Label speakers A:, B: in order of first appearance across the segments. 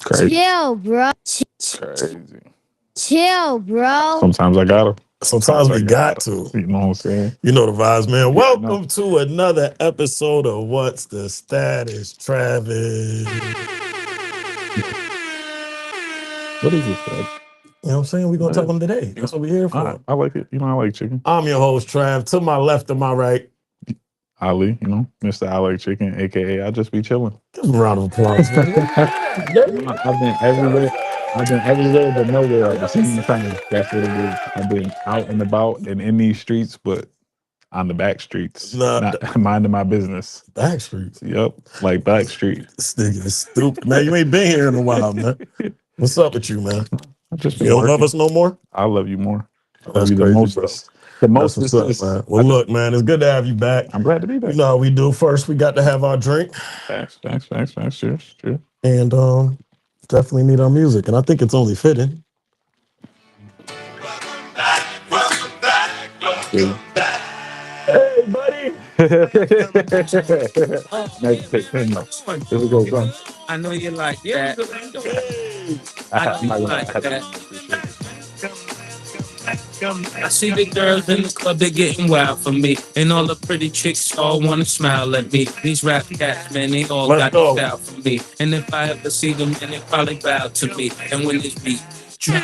A: Crazy.
B: Chill, bro.
A: Crazy.
B: Chill, bro.
A: Sometimes I gotta.
C: Sometimes we got to.
A: You know what I'm saying?
C: You know the vibes, man.
A: Yeah,
C: Welcome to another episode of What's the Status, Travis.
A: What is this, bro?
C: You know what I'm saying? We're going to tell them today. That's what we're here for.
A: I like it. You know, I like chicken.
C: I'm your host, Trav. To my left and my right.
A: Ali, you know, Mr. I like chicken, aka I just be chilling.
C: Give him a round of applause.
A: I've been everywhere. I've been everywhere but nowhere at the same time. That's what it is. I've been out and about and in these streets, but on the back streets, not minding my business.
C: Back streets?
A: Yep, like back street.
C: This nigga is stupid. Man, you ain't been here in a while, man. What's up with you, man? You don't love us no more?
A: I love you more. I
C: That's
A: love you
C: crazy,
A: the most.
C: bro.
A: The most
C: That's what's up, man. Well, look, man, it's good to have you back.
A: I'm glad to be back.
C: You know how we do. First, we got to have our drink.
A: Facts. Cheers.
C: And definitely need our music. And I think it's only fitting.
A: Yeah.
C: Hey, buddy.
A: Nice pick. Here we go, bro.
D: I know you like that. I know you like that. I see the girls in the club, they're getting wild for me. And all the pretty chicks all wanna smile at me. These rap cats, man, they all got the style for me. And if I ever see them, then they probably bow to me. And when this beat drop,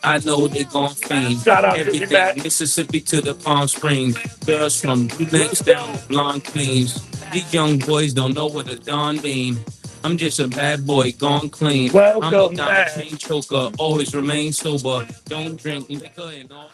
D: I know they gon' fame.
C: Shout out
D: everything,
C: to you,
D: Mississippi to the Palm Springs. Girls from next down, blonde queens. These young boys don't know what a Don mean. I'm just a bad boy, gone clean. I'm a down chain choker, always remain sober. Don't drink liquor and all.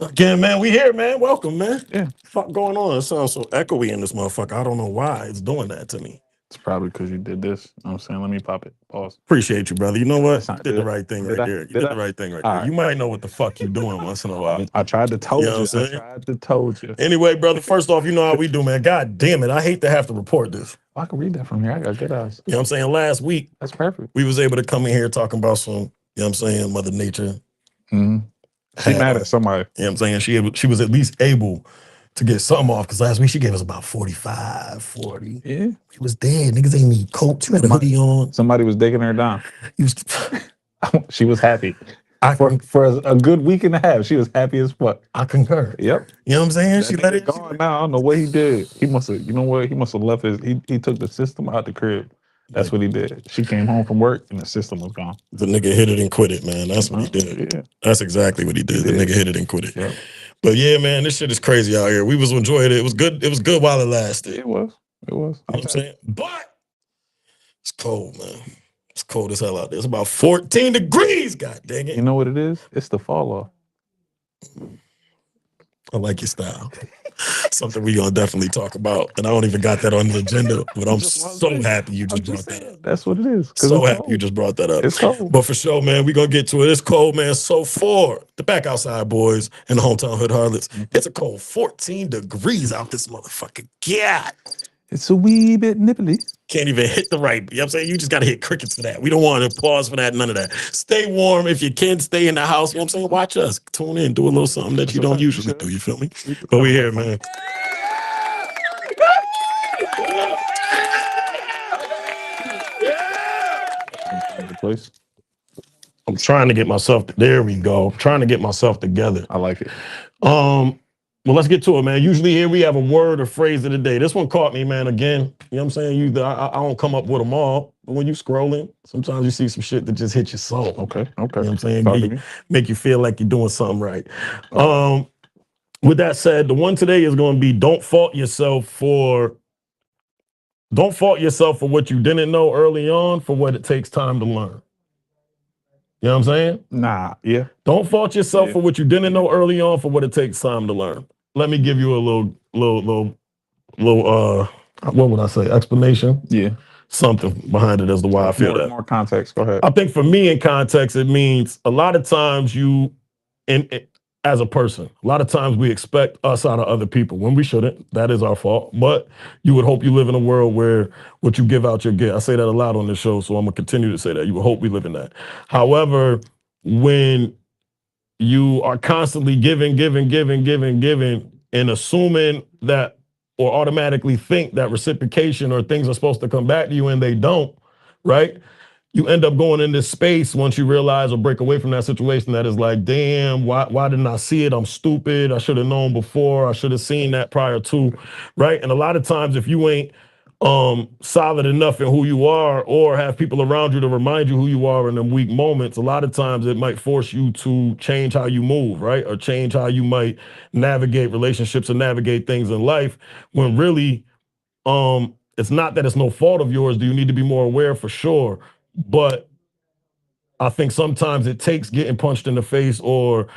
C: Again, man, we here, man. Welcome, man.
A: Yeah.
C: Fuck going on? It sounds so echoey in this motherfucker. I don't know why it's doing that to me.
A: It's probably because you did this. You know what I'm saying? Let me pop it. Pause.
C: Appreciate you, brother. You know what? You did
A: Did
C: the
A: I?
C: right thing
A: Did
C: right
A: I?
C: there. You
A: Did
C: did
A: I?
C: the right thing right
A: All
C: there.
A: right.
C: You might know what the fuck you doing once in a while.
A: I tried to told
C: You know
A: you.
C: what I'm saying?
A: I tried to told you.
C: Anyway, brother, first off, you know how we do, man. God damn it. I hate to have to report this.
A: I can read that from here. I got good eyes.
C: You know what I'm saying? Last week,
A: That's perfect.
C: we was able to come in here talking about some, you know what I'm saying, Mother Nature.
A: Mm-hmm. She mad at somebody.
C: You know what I'm saying? She was at least able to get something off, because last week she gave us about 45, 40.
A: Yeah.
C: He was dead. Niggas ain't need coats. You had a hoodie on.
A: Somebody was digging her down.
C: She
A: was happy. For a good week and a half, she was happy as fuck.
C: I concur.
A: Yep.
C: You know what I'm saying?
A: She let it go. Now I don't know what he did. He must have, you know what? He must have left he took the system out the crib. That's what he did. She came home from work and the system was gone.
C: The nigga hit it and quit it, man. That's what he did.
A: Yeah.
C: That's exactly what he did. The nigga hit it and quit it.
A: Yep.
C: But yeah, man, this shit is crazy out here. We was enjoying it. It was good. It was good while it lasted.
A: It was.
C: You know what I'm saying? But it's cold, man. It's cold as hell out there. It's about 14 degrees, god dang it.
A: You know what it is? It's the fall off.
C: I like your style. Something we gonna definitely talk about. And I don't even got that on the agenda, but I'm so happy you just brought that up.
A: That's what it is.
C: So happy you just brought that up.
A: It's cold.
C: But for sure, man, we gonna get to it. It's cold, man. So for the Back Outside Boys and the Hometown Hood Harlots, it's a cold 14 degrees out this motherfucker. God.
A: It's a wee bit nipply.
C: Can't even hit the right. You know what I'm saying? You just got to hit crickets for that. We don't want applause for that, none of that. Stay warm. If you can, stay in the house. You know what I'm saying? Watch us. Tune in. Do a little something that you don't usually do. You feel me? But we here, man.
A: Place.
C: I'm trying to get myself, there we go. Trying to get myself together.
A: I like it.
C: Well, let's get to it, man. Usually here we have a word or phrase of the day. This one caught me, man, again. You know what I'm saying? I don't come up with them all, but when you scrolling, sometimes you see some shit that just hits your soul.
A: Okay.
C: You know what I'm saying? Make you feel like you're doing something right. With that said, the one today is going to be don't fault yourself for what you didn't know early on, for what it takes time to learn. You know what I'm saying?
A: Nah, yeah.
C: Don't fault yourself for what you didn't know early on, for what it takes time to learn. Let me give you a little what would I say? Explanation?
A: Yeah.
C: Something behind it as to why I feel that.
A: More context. Go ahead.
C: I think for me in context, it means a lot of times as a person, a lot of times we expect us out of other people when we shouldn't. That is our fault. But you would hope you live in a world where what you give out, you get. I say that a lot on this show, so I'm going to continue to say that. You would hope we live in that. However, when you are constantly giving, and assuming that or automatically think that reciprocation or things are supposed to come back to you and they don't, right? You end up going in this space once you realize or break away from that situation that is like, damn, why didn't I see it? I'm stupid. I should have known before. I should have seen that prior to, right? And a lot of times if you ain't solid enough in who you are or have people around you to remind you who you are in them weak moments, a lot of times it might force you to change how you move, right? Or change how you might navigate relationships and navigate things in life when really it's not that it's no fault of yours. Do you need to be more aware? For sure. But I think sometimes it takes getting punched in the face or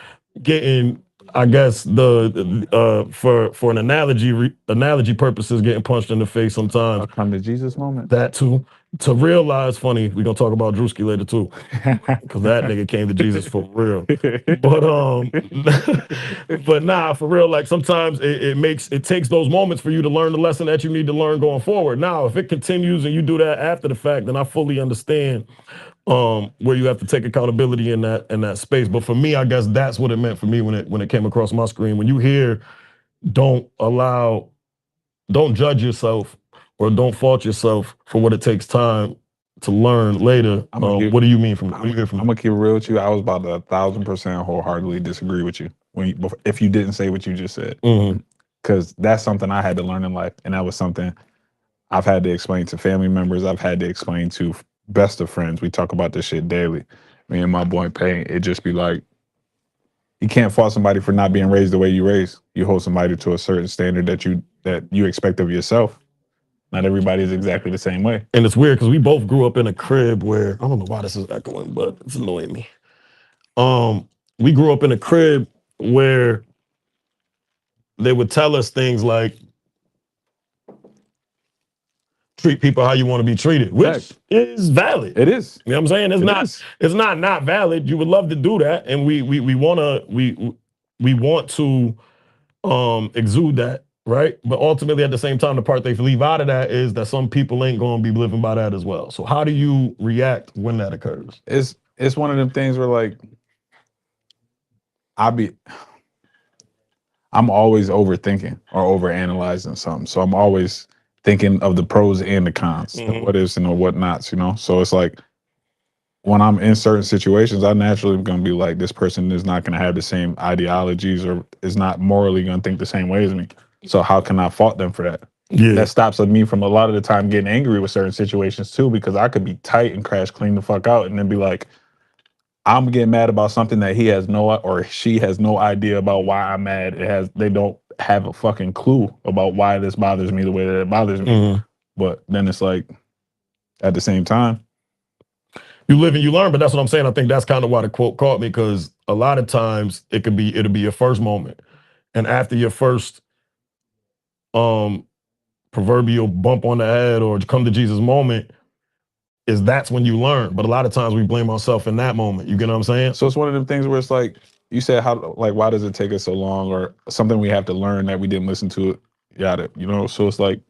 C: getting, I guess, for an analogy purposes, getting punched in the face sometimes.
A: A come to Jesus moment.
C: That too. To realize, funny, we're gonna talk about Drewski later too. Because that nigga came to Jesus for real. But nah, for real, like sometimes it takes those moments for you to learn the lesson that you need to learn going forward. Now, if it continues and you do that after the fact, then I fully understand where you have to take accountability in that space. But for me, I guess that's what it meant for me when it came across my screen. When you hear don't judge yourself or don't fault yourself for what it takes time to learn later. What do you mean from what do you hear from
A: I'm gonna keep it real with you. I was about 1,000% wholeheartedly disagree with you if you didn't say what you just said. Because that's something I had to learn in life, and that was something I've had to explain to family members. I've had to explain to best of friends. We talk about this shit daily. Me and my boy Payne, it just be like, you can't fault somebody for not being raised the way you raised. You hold somebody to a certain standard that you expect of yourself. Not everybody is exactly the same way.
C: And it's weird because we both grew up in a crib where, I don't know why this is echoing, but it's annoying me. We grew up in a crib where they would tell us things like, treat people how you want to be treated, which is valid.
A: It is.
C: You know what I'm saying? It's not valid. You would love to do that, and we want to exude that, right? But ultimately, at the same time, the part they leave out of that is that some people ain't going to be living by that as well. So how do you react when that occurs?
A: It's one of them things where like I'm always overthinking or overanalyzing something. So I'm always thinking of the pros and the cons, the what ifs and the what nots, you know? So it's like when I'm in certain situations, I naturally am going to be like, this person is not going to have the same ideologies or is not morally going to think the same way as me. So how can I fault them for that? Yeah. That stops me from a lot of the time getting angry with certain situations too, because I could be tight and crash clean the fuck out and then be like, I'm getting mad about something that he has no or she has no idea about why I'm mad. They don't have a fucking clue about why this bothers me the way that it bothers me. But then it's like, at the same time,
C: you live and you learn. But that's what I'm saying. I think that's kind of why the quote caught me, because a lot of times it'll be your first moment, and after your first proverbial bump on the head or come to Jesus moment, that's when you learn. But a lot of times we blame ourselves in that moment. You get what I'm saying?
A: So it's one of them things where it's like, you said, why does it take us so long, or something we have to learn that we didn't listen to it, you know? So it's like,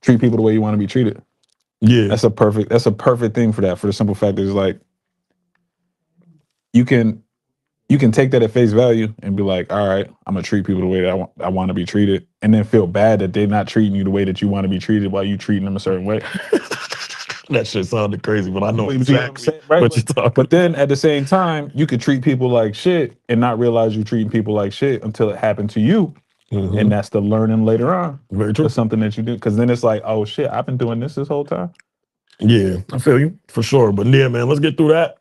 A: treat people the way you want to be treated.
C: Yeah.
A: That's a perfect thing for that, for the simple fact that it's like, you can take that at face value and be like, all right, I'm gonna treat people the way that I want to be treated, and then feel bad that they're not treating you the way that you want to be treated while you treating them a certain way.
C: That shit sounded crazy, but I know exactly what you're talking about.
A: But then at the same time, you could treat people like shit and not realize you're treating people like shit until it happened to you. And that's the learning later on.
C: Very true.
A: For something that you do. Because then it's like, oh shit, I've been doing this whole time.
C: Yeah, I feel you for sure. But yeah, man, let's get through that.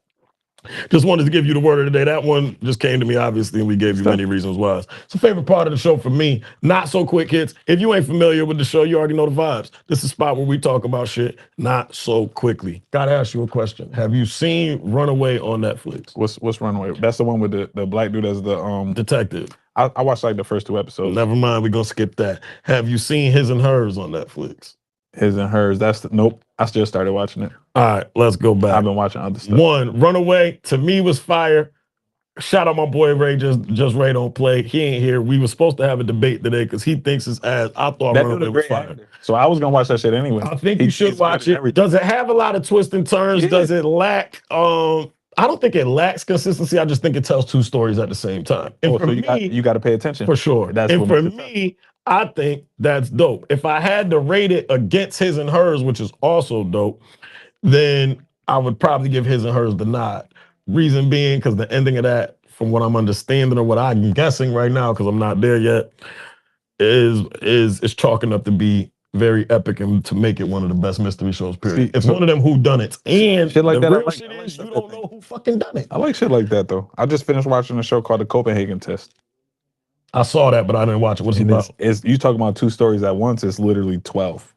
C: Just wanted to give you the word of the day. That one just came to me, obviously, and we gave you many reasons why. It's a favorite part of the show for me. Not so quick hits. If you ain't familiar with the show, you already know the vibes. This is a spot where we talk about shit not so quickly. Gotta ask you a question. Have you seen Runaway on Netflix?
A: What's Runaway? That's the one with the black dude as the
C: detective.
A: I watched like the first 2 episodes.
C: Never mind, we're gonna skip that. Have you seen His and Hers on Netflix?
A: His and Hers. Nope. I still started watching it.
C: All right, let's go back.
A: I've been watching other stuff.
C: One, Runaway, to me was fire. Shout out my boy Ray, just Ray don't play. He ain't here. We were supposed to have a debate today because he thinks his ass. I thought that Runaway was fire.
A: Actor. So I was gonna watch that shit anyway.
C: I think you should watch it. Does it have a lot of twists and turns? Yeah. Does it lack I don't think it lacks consistency. I just think it tells two stories at the same time. And for
A: so
C: me,
A: you got to pay attention
C: for sure.
A: That's
C: And
A: what
C: for
A: makes it tough.
C: me, I think that's dope. If I had to rate it against His and Hers, which is also dope, then I would probably give His and Hers the nod. Reason being, because the ending of that, from what I'm understanding or what I'm guessing right now, because I'm not there yet, is chalking up to be very epic and to make it one of the best mystery shows, period. It's one of them whodunits. And
A: shit like
C: the
A: that,
C: real shit is you don't know who fucking done it.
A: I like shit like that, though. I just finished watching a show called The Copenhagen Test.
C: I saw that, but I didn't watch it. What's it about?
A: It's you talking about two stories at once. It's literally 12.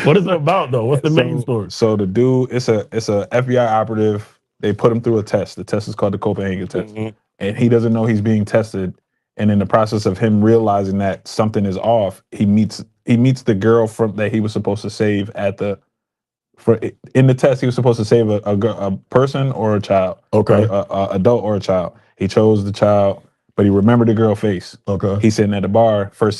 C: What is it about, though? What's the main story?
A: So the dude, it's a FBI operative. They put him through a test. The test is called the Copenhagen Test, and he doesn't know he's being tested. And in the process of him realizing that something is off, he meets the girl that he was supposed to save in the test. He was supposed to save a person or a child,
C: okay,
A: a adult or a child. He chose the child, but he remembered the girl face.
C: Okay,
A: he's sitting at the bar. First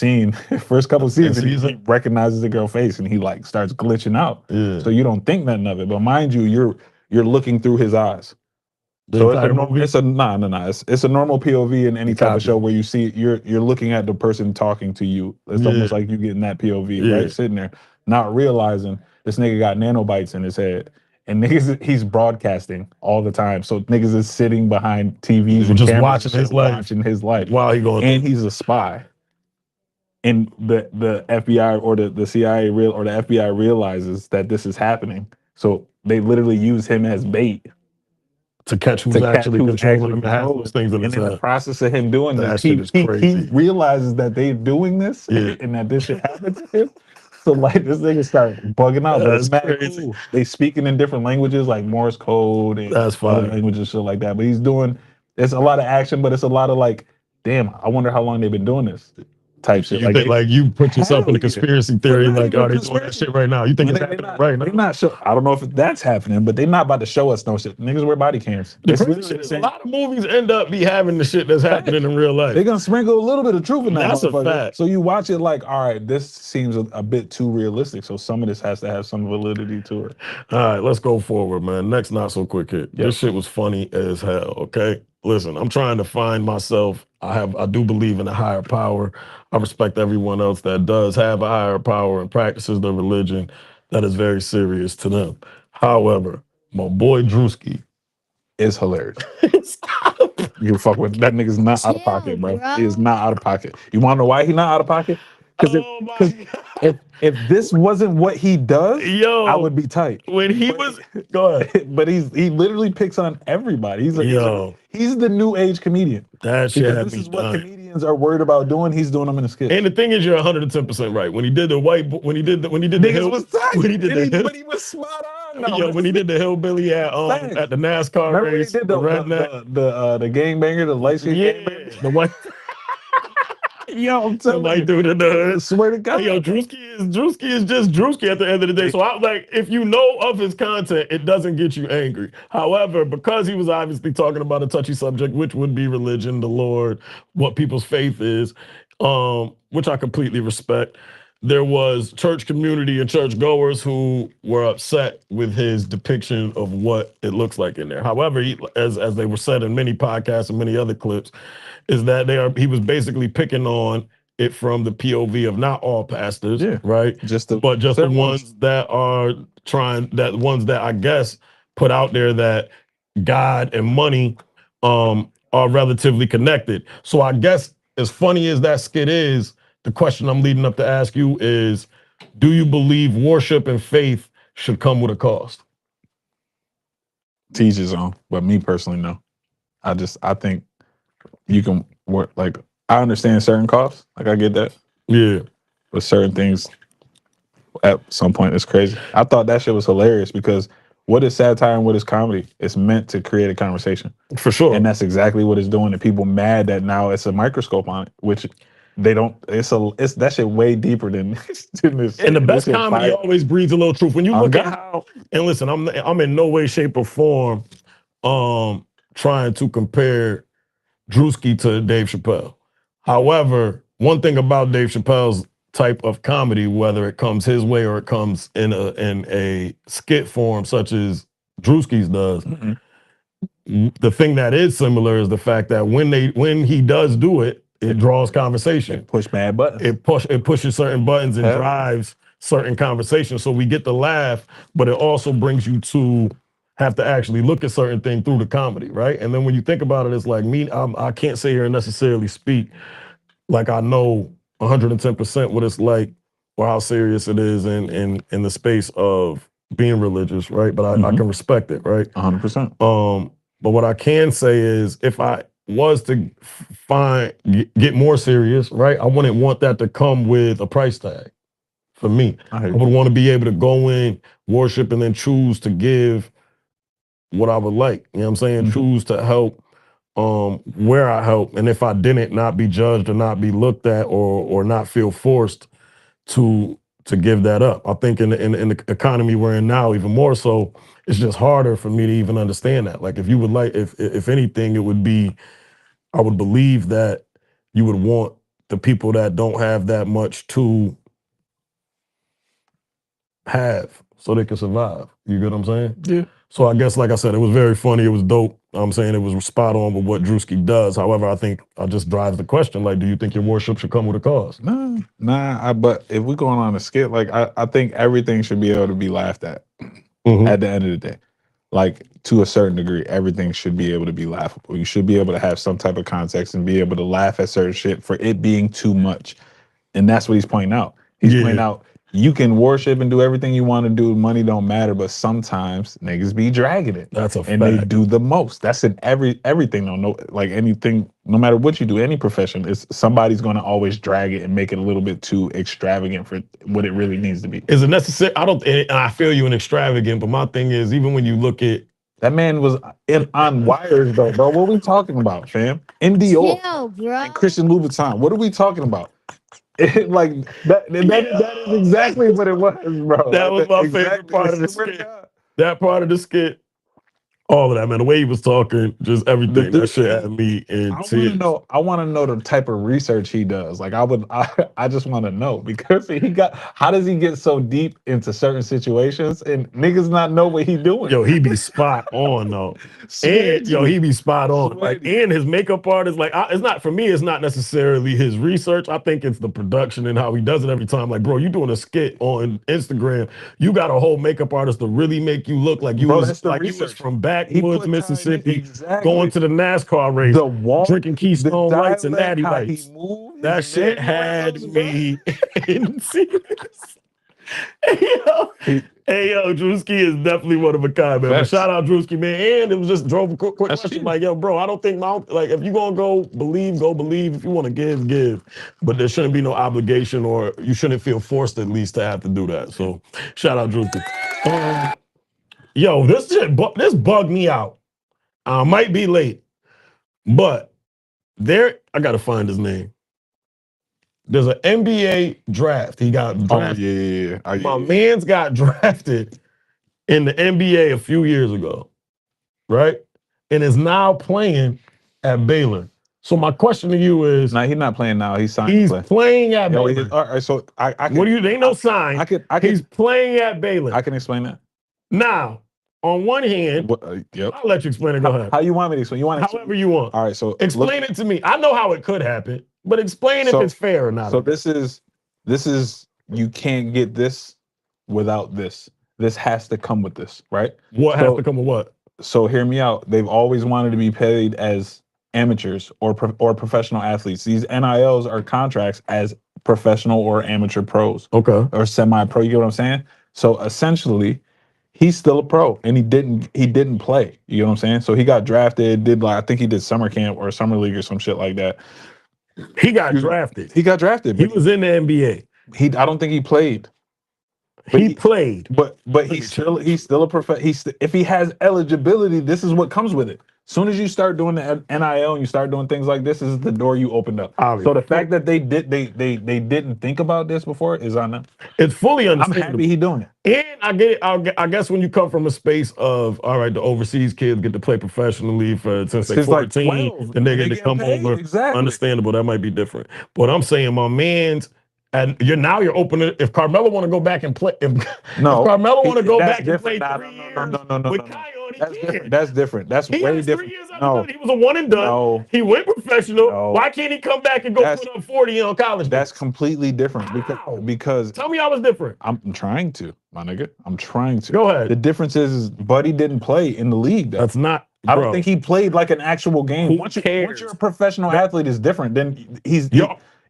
A: couple scenes, and he recognizes the girl face, and he like starts glitching out.
C: Yeah.
A: So you don't think nothing of it, but mind you, you're looking through his eyes. So it's a normal POV in any type of show where you see you're looking at the person talking to you. It's almost like you getting that POV, right? Sitting there, not realizing this nigga got nanobites in his head. And niggas, he's broadcasting all the time. So niggas is sitting behind TVs and
C: just
A: watching
C: his life
A: while
C: he going.
A: And he's a spy. And the FBI or the CIA or the FBI realizes that this is happening. So they literally use him as bait
C: to catch who's actually controlling him and has those things in his head.
A: In the process of him doing
C: that
A: this,
C: shit is crazy.
A: He realizes that they're doing this and that this shit happened to him. So like this nigga start bugging out. But it's mad cool. They speaking in different languages like Morse code and other languages, shit like that. But it's a lot of action, but it's a lot of like, damn, I wonder how long they've been doing this type shit.
C: Like you put yourself in a conspiracy theory, like, are they doing that shit right now? You think it's happening right now?
A: They're not sure. I don't know if that's happening, but they're not about to show us no shit. Niggas wear body cams.
C: The crazy shit is a lot of movies end up having the shit that's happening in real life.
A: They're gonna sprinkle a little bit of truth in that.
C: That's a fact.
A: So you watch it like, all right, this seems a bit too realistic. So some of this has to have some validity to it.
C: All right, let's go forward, man. Next not so quick hit. This shit was funny as hell. Okay. Listen, I'm trying to find myself. I do believe in a higher power. I respect everyone else that does have a higher power and practices the religion that is very serious to them. However, my boy Drewski
A: is hilarious. You fuck with that nigga's not out of pocket, bro. He is not out of pocket. You want to know why he's not out of pocket? Because if this wasn't what he does, I would be tight.
C: When he go ahead.
A: But he literally picks on everybody. He's the new age comedian.
C: That shit.
A: This is what comedians are worried about doing. He's doing them in a skit.
C: And the thing is, you're 110% right. When he did the
A: but he was spot on. No,
C: when he did the hillbilly at the NASCAR race,
A: he did the gangbanger, the light skin gangbanger,
C: the white.
A: Yo, I'm telling you,
C: dude in the hood.
A: Swear to God.
C: Yo, Drewski is just Drewski at the end of the day. So I like, if you know of his content, it doesn't get you angry. However, because he was obviously talking about a touchy subject, which would be religion, the Lord, what people's faith is, which I completely respect. There was church community and church goers who were upset with his depiction of what it looks like in there. However, as they were said in many podcasts and many other clips, is that he was basically picking on it from the POV of not all pastors, right? But just the ones that are ones that I guess put out there that God and money are relatively connected. So I guess as funny as that skit is, the question I'm leading up to ask you is, do you believe worship and faith should come with a cost?
A: To each his own, but me personally, no. I think you can work, like, I understand certain costs, like I get that.
C: Yeah.
A: But certain things at some point it's crazy. I thought that shit was hilarious because what is satire and what is comedy? It's meant to create a conversation.
C: For sure.
A: And that's exactly what it's doing. And people mad that now it's a microscope on it, which they don't, it's that shit way deeper than this.
C: And the best comedy always breeds a little truth. When you look at how, and listen, I'm in no way, shape, or form trying to compare Drewski to Dave Chappelle. However, one thing about Dave Chappelle's type of comedy, whether it comes his way or it comes in a skit form, such as Drewski's does. The thing that is similar is the fact that when he does do it, it draws conversation.
A: Push bad buttons.
C: It pushes certain buttons and drives certain conversations. So we get the laugh, but it also brings you to have to actually look at certain things through the comedy, right? And then when you think about it, it's like me, I can't sit here and necessarily speak like I know 110% what it's like or how serious it is in the space of being religious, right? But I can respect it, right?
A: 100%.
C: But what I can say is if I was to get more serious, right? I wouldn't want that to come with a price tag for me. I would want to be able to go in, worship, and then choose to give what I would like. You know what I'm saying? Choose to help where I help. And if I didn't, not be judged or not be looked at or not feel forced to give that up. I think in the economy we're in now, even more so, it's just harder for me to even understand that. Like if you would like, if anything, it would be, I would believe that you would want the people that don't have that much to have so they can survive. You get what I'm saying?
A: Yeah.
C: So I guess, like I said, it was very funny. It was dope. I'm saying it was spot on with what Drewski does. However, I think I just drives the question, like, do you think your worship should come with a cause?
A: Nah. But if we're going on a skit, like, I think everything should be able to be laughed at at the end of the day. Like, to a certain degree, everything should be able to be laughable. You should be able to have some type of context and be able to laugh at certain shit for it being too much. And that's what he's pointing out. He's pointing out, you can worship and do everything you want to do. Money don't matter, but sometimes niggas be dragging it.
C: That's a fact.
A: And they do the most. That's in everything though. No, like anything, no matter what you do, any profession, is somebody's going to always drag it and make it a little bit too extravagant for what it really needs to be.
C: Is it necessary? I feel you in extravagant, but my thing is, even when you look at
A: that man was on wires though, bro. What are we talking about, fam? In Dior and Christian Louboutin. What are we talking about? Like that is exactly what it was, bro.
C: That was my favorite part of the skit. That part of the skit, all of that, man. The way he was talking, just everything. That shit had me in tears.
A: I want to know the type of research he does. Like I just want to know because how does he get so deep into certain situations and niggas not know what he doing?
C: Yo, he be spot on though. And he be spot on. Like, and his makeup artist, like, it's not for me. It's not necessarily his research. I think it's the production and how he does it every time. Like, bro, you doing a skit on Instagram? You got a whole makeup artist to really make you look like you was from backwoods Mississippi, going to the NASCAR race, drinking Keystone Lights and Natty Lights. That shit had me in tears. Hey yo, Drewski is definitely one of a kind, man. But shout out Drewski, man. And it was just drove a quick question. Like, yo, bro, I don't think like if you gonna go believe. If you want to give. But there shouldn't be no obligation, or you shouldn't feel forced at least to have to do that. So shout out Drewski. Yo, this bugged me out. I might be late, but I gotta find his name. There's an NBA draft. He got drafted. My man's got drafted in the NBA a few years ago, right? And is now playing at Baylor. So my question to you is,
A: nah, he's not playing now. He's signed.
C: He's playing at Baylor.
A: All right, so I can,
C: what do you? They no sign. He's playing at Baylor.
A: I can explain that.
C: Now, on one hand, I'll let you explain it. Go ahead.
A: How you want me to explain? You want
C: however you want.
A: All right, so
C: explain it to me. I know how it could happen, but explain if it's fair or not.
A: So this is you can't get this without this. This has to come with this, right?
C: What has to come with what?
A: So hear me out. They've always wanted to be paid as amateurs or professional athletes. These NILs are contracts as professional or amateur pros.
C: Okay.
A: Or semi-pro. You get what I'm saying? So essentially, he's still a pro, and he didn't play. You know what I'm saying? So he got drafted. I think he did summer camp or summer league or some shit like that.
C: He got drafted.
A: He got drafted.
C: He was in the NBA.
A: I don't think he played.
C: He played,
A: but he's still a if he has eligibility, this is what comes with it. As soon as you start doing the NIL and you start doing things like this is the door you opened up.
C: Obviously.
A: So the fact that they didn't think about this before is on them.
C: It's fully understandable.
A: I'm happy he's doing it.
C: And I get it. I guess when you come from a space of, all right, the overseas kids get to play professionally since they're 14,
A: like 12,
C: then they get to come over.
A: Exactly.
C: Understandable. That might be different. But I'm saying my man's And you're open to, if Carmelo want to go back and play, if Carmelo want to go back and play 3 years with Kion,
A: That's different. That's different. That's
C: he
A: way
C: has
A: different.
C: 3 years after he was a one and done.
A: No.
C: He went professional.
A: No.
C: Why can't he come back and go put up 40 on college?
A: That's completely different because
C: tell me how it's different.
A: I'm trying to, my nigga. I'm trying to.
C: Go ahead.
A: The difference is Buddy didn't play in the league.
C: That's not.
A: I don't think he played like an actual game. Once you're a professional athlete, is different. Then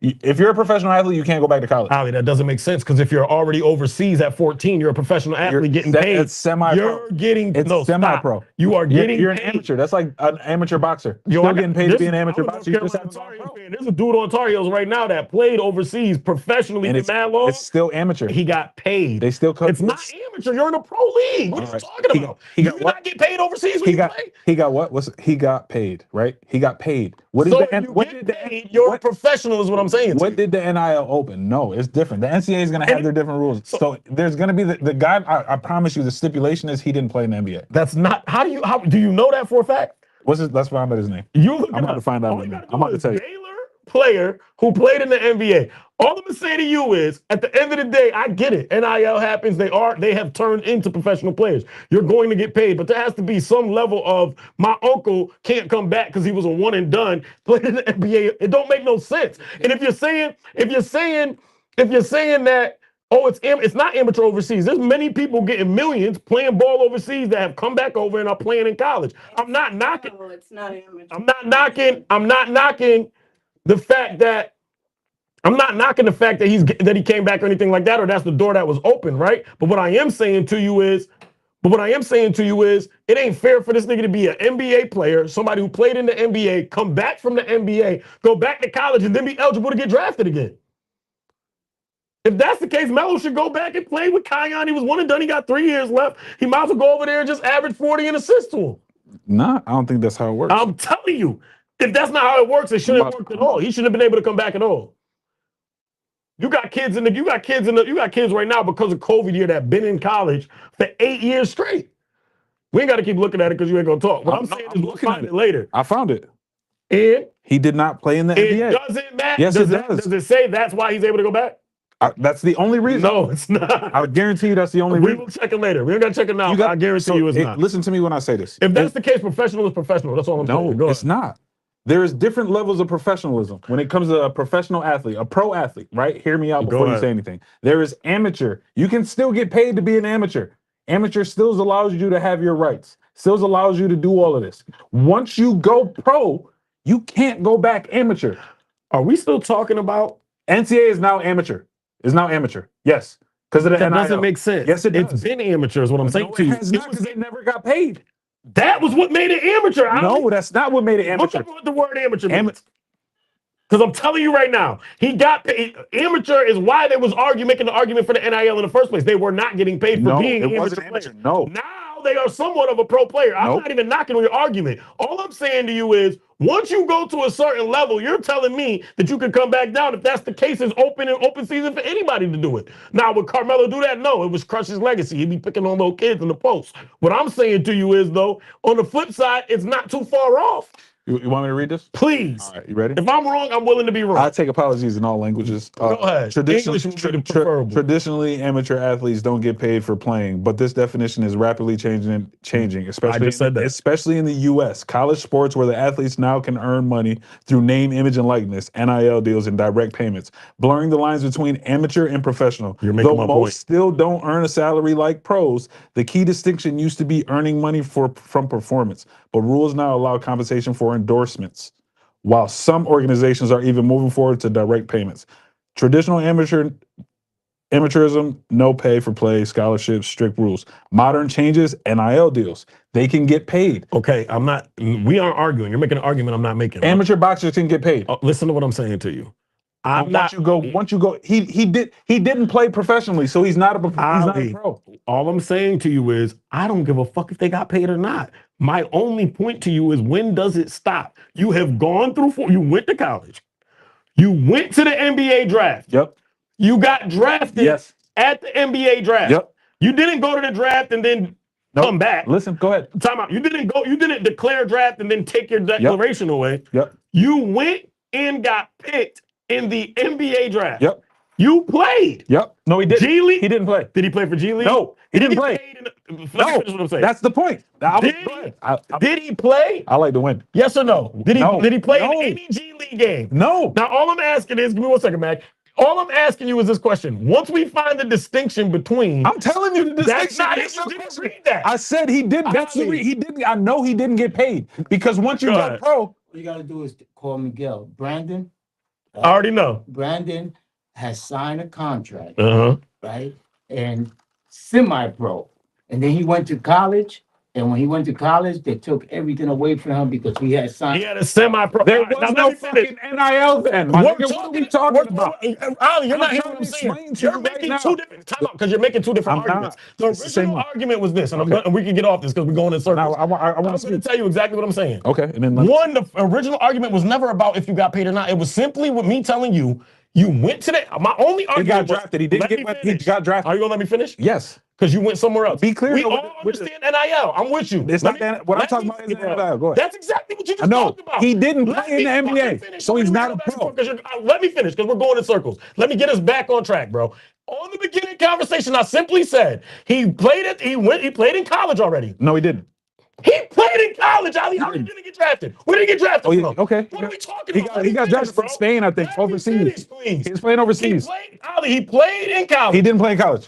A: if you're a professional athlete, you can't go back to college.
C: Ali, that doesn't make sense because if you're already overseas at 14, you're a professional athlete getting paid.
A: It's semi-pro.
C: You're getting
A: semi-pro.
C: Stop. You are getting.
A: You're an amateur. That's like an amateur boxer. You're getting paid to be an amateur boxer.
C: There's a dude on Tar Heels right now that played overseas professionally for mad long.
A: It's still amateur.
C: He got paid.
A: They still
C: It's not amateur. You're in a pro league. What are you talking about? You not get paid overseas when you play?
A: He got what? He got paid, right? He got paid. What is
C: you're a professional is what I'm saying.
A: What did the NIL open? No, it's different. The NCAA is going to have their different rules. So there's going to be the guy. I promise you, the stipulation is he didn't play in the NBA.
C: That's not. How do you know that for a fact?
A: What's his? Let's find out his name. I'm about to find out his name. I'm about to tell you.
C: Baylor player who played in the NBA. All I'm gonna say to you is, at the end of the day, I get it. NIL happens. They have turned into professional players. You're going to get paid, but there has to be some level of my uncle can't come back because he was a one and done. Played in the NBA. It don't make no sense. And if you're saying that, oh, it's not amateur overseas. There's many people getting millions playing ball overseas that have come back over and are playing in college. I'm not knocking.
E: No, it's not amateur.
C: I'm not knocking the fact that. I'm not knocking the fact that he came back or anything like that, or that's the door that was open, right? But what I am saying to you is, it ain't fair for this nigga to be an NBA player, somebody who played in the NBA, come back from the NBA, go back to college, and then be eligible to get drafted again. If that's the case, Melo should go back and play with Kion. He was one and done. He got 3 years left. He might as well go over there and just average 40 and assist to him.
A: Nah, I don't think that's how it works.
C: I'm telling you, if that's not how it works, it shouldn't have worked at all. He shouldn't have been able to come back at all. You got kids right now because of COVID year that been in college for 8 years straight. We ain't got to keep looking at it because you ain't gonna talk. What I'm saying is we'll find it later.
A: I found it.
C: And
A: he did not play in the NBA.
C: It doesn't matter.
A: Yes, it does.
C: Does it say that's why he's able to go back?
A: That's the only reason.
C: No, it's not.
A: I guarantee you that's the only reason.
C: We will check it later. We don't got to check it now. I guarantee you it's not.
A: Listen to me when I say this.
C: If that's the case, professional is professional. That's all I'm saying.
A: No, it's not. There's different levels of professionalism when it comes to a professional athlete, a pro athlete, right? Hear me out before you say anything. There is amateur. You can still get paid to be an amateur. Amateur still allows you to have your rights, still allows you to do all of this. Once you go pro, you can't go back amateur.
C: Are we still talking about?
A: NCAA is now amateur. Is now amateur. Yes. Because of the
C: That
A: NIL.
C: doesn't make sense.
A: Yes, it does.
C: It's been amateur is what I'm saying to you.
A: It has not, because they never got paid.
C: That was what made it amateur.
A: No, that's not what made it amateur.
C: Look up what the word amateur means. Because I'm telling you right now, he got paid. Amateur is why they was making the argument for the NIL in the first place. They were not getting paid for being amateur players.
A: No.
C: Now they are somewhat of a pro player. I'm not even knocking on your argument. All I'm saying to you is, once you go to a certain level, you're telling me that you can come back down. If that's the case, it's open season for anybody to do it. Now, would Carmelo do that? No, it was crush his legacy. He'd be picking on those kids in the post. What I'm saying to you is, though, on the flip side, it's not too far off.
A: You want me to read this?
C: Please.
A: All right, you ready?
C: If I'm wrong, I'm willing to be wrong.
A: I take apologies in all languages.
C: Go ahead.
A: Traditionally, amateur athletes don't get paid for playing, but this definition is rapidly changing, especially in the U.S. College sports, where the athletes now can earn money through name, image, and likeness, NIL deals, and direct payments, blurring the lines between amateur and professional.
C: You're making my point.
A: Most still don't earn a salary like pros, the key distinction used to be earning money from performance, but rules now allow compensation for endorsements, while some organizations are even moving forward to direct payments. Traditional amateurism, no pay for play, scholarships, strict rules. Modern changes, NIL deals. They can get paid.
C: Okay, we aren't arguing. You're making an argument I'm not making.
A: Amateur boxers can get paid.
C: Listen to what I'm saying to you.
A: Once you go, he didn't play professionally, so he's not a pro.
C: All I'm saying to you is, I don't give a fuck if they got paid or not. My only point to you is, when does it stop? You have gone through you went to college. You went to the NBA draft.
A: Yep.
C: You got drafted at the NBA draft.
A: Yep.
C: You didn't go to the draft and then come back.
A: Listen, go ahead.
C: Time out. You didn't declare draft and then take your declaration away.
A: Yep.
C: You went and got picked in the NBA draft.
A: Yep.
C: You played.
A: Yep. No, he didn't.
C: G League.
A: He didn't play.
C: Did he play for G League?
A: No, he didn't play.
C: Let me
A: No,
C: finish what I'm saying.
A: that's the point.
C: Did he play?
A: I like to win.
C: Yes or no? Did he play
A: No.
C: in any G League game?
A: No.
C: Now all I'm asking is, give me 1 second, Mac. All I'm asking you is this question. Once we find the distinction between,
A: I'm telling you the
C: that's
A: distinction.
C: not
A: That's
C: you
A: the
C: didn't
A: question.
C: read that.
A: I said he did. That's the he didn't. I know he didn't get paid because once you
C: Go
A: go
C: ahead.
A: pro,
E: All you gotta do is call Miguel. Brandon.
C: I already know.
E: Brandon has signed a contract,
C: Uh-huh.
E: right? And semi-pro. And then he went to college. And when he went to college, they took everything away from him because he had signed.
C: He had a semi-pro.
A: there
C: All right,
A: was
C: now
A: no
C: let me finish.
A: fucking NIL then. My
C: We're
A: nigga, what are we talking about?
C: Ali, you're
A: I'm
C: not hearing
A: trying
C: what I'm
A: to
C: saying.
A: explain to
C: You're
A: you right
C: making
A: now.
C: two different time out because you're making two different
A: I'm not.
C: arguments. The
A: It's the same
C: original
A: one.
C: argument was this, and
A: Okay.
C: and we can get off this because we're going in circles.
A: I want
C: I'm
A: to
C: going
A: speak.
C: to tell you exactly what I'm saying.
A: Okay, and then
C: One, the original argument was never about if you got paid or not. It was simply with me telling you, you went to the. My only argument
A: he got
C: was,
A: drafted. He didn't
C: let me
A: get. He
C: finish.
A: got drafted.
C: Are you gonna let me finish?
A: Yes.
C: Because you went somewhere else.
A: Be clear.
C: We
A: though,
C: all understand NIL. I'm with you.
A: It's
C: Let
A: not
C: me-
A: that. What I'm
C: let
A: talking
C: me-
A: about is
C: bro,
A: NIL. Go ahead.
C: That's exactly what you
A: I
C: just
A: know.
C: talked about.
A: He didn't
C: Let
A: play in the
C: me
A: NBA,
C: fucking finish.
A: so he's
C: Let me
A: not
C: go
A: a
C: back and
A: pro.
C: forth, 'cause let me finish because we're going in circles. Let me get us back on track, bro. On the beginning conversation, I simply said he played in college already.
A: No, he didn't.
C: He played in college, Ali. How did he get drafted? Where did he get drafted
A: Oh, yeah.
C: from?
A: Okay.
C: What are we talking
A: He
C: about?
A: got, he got drafted from Spain, I think,
C: Let me
A: overseas.
C: finish, please.
A: He was playing overseas.
C: He played in college.
A: He didn't play in college.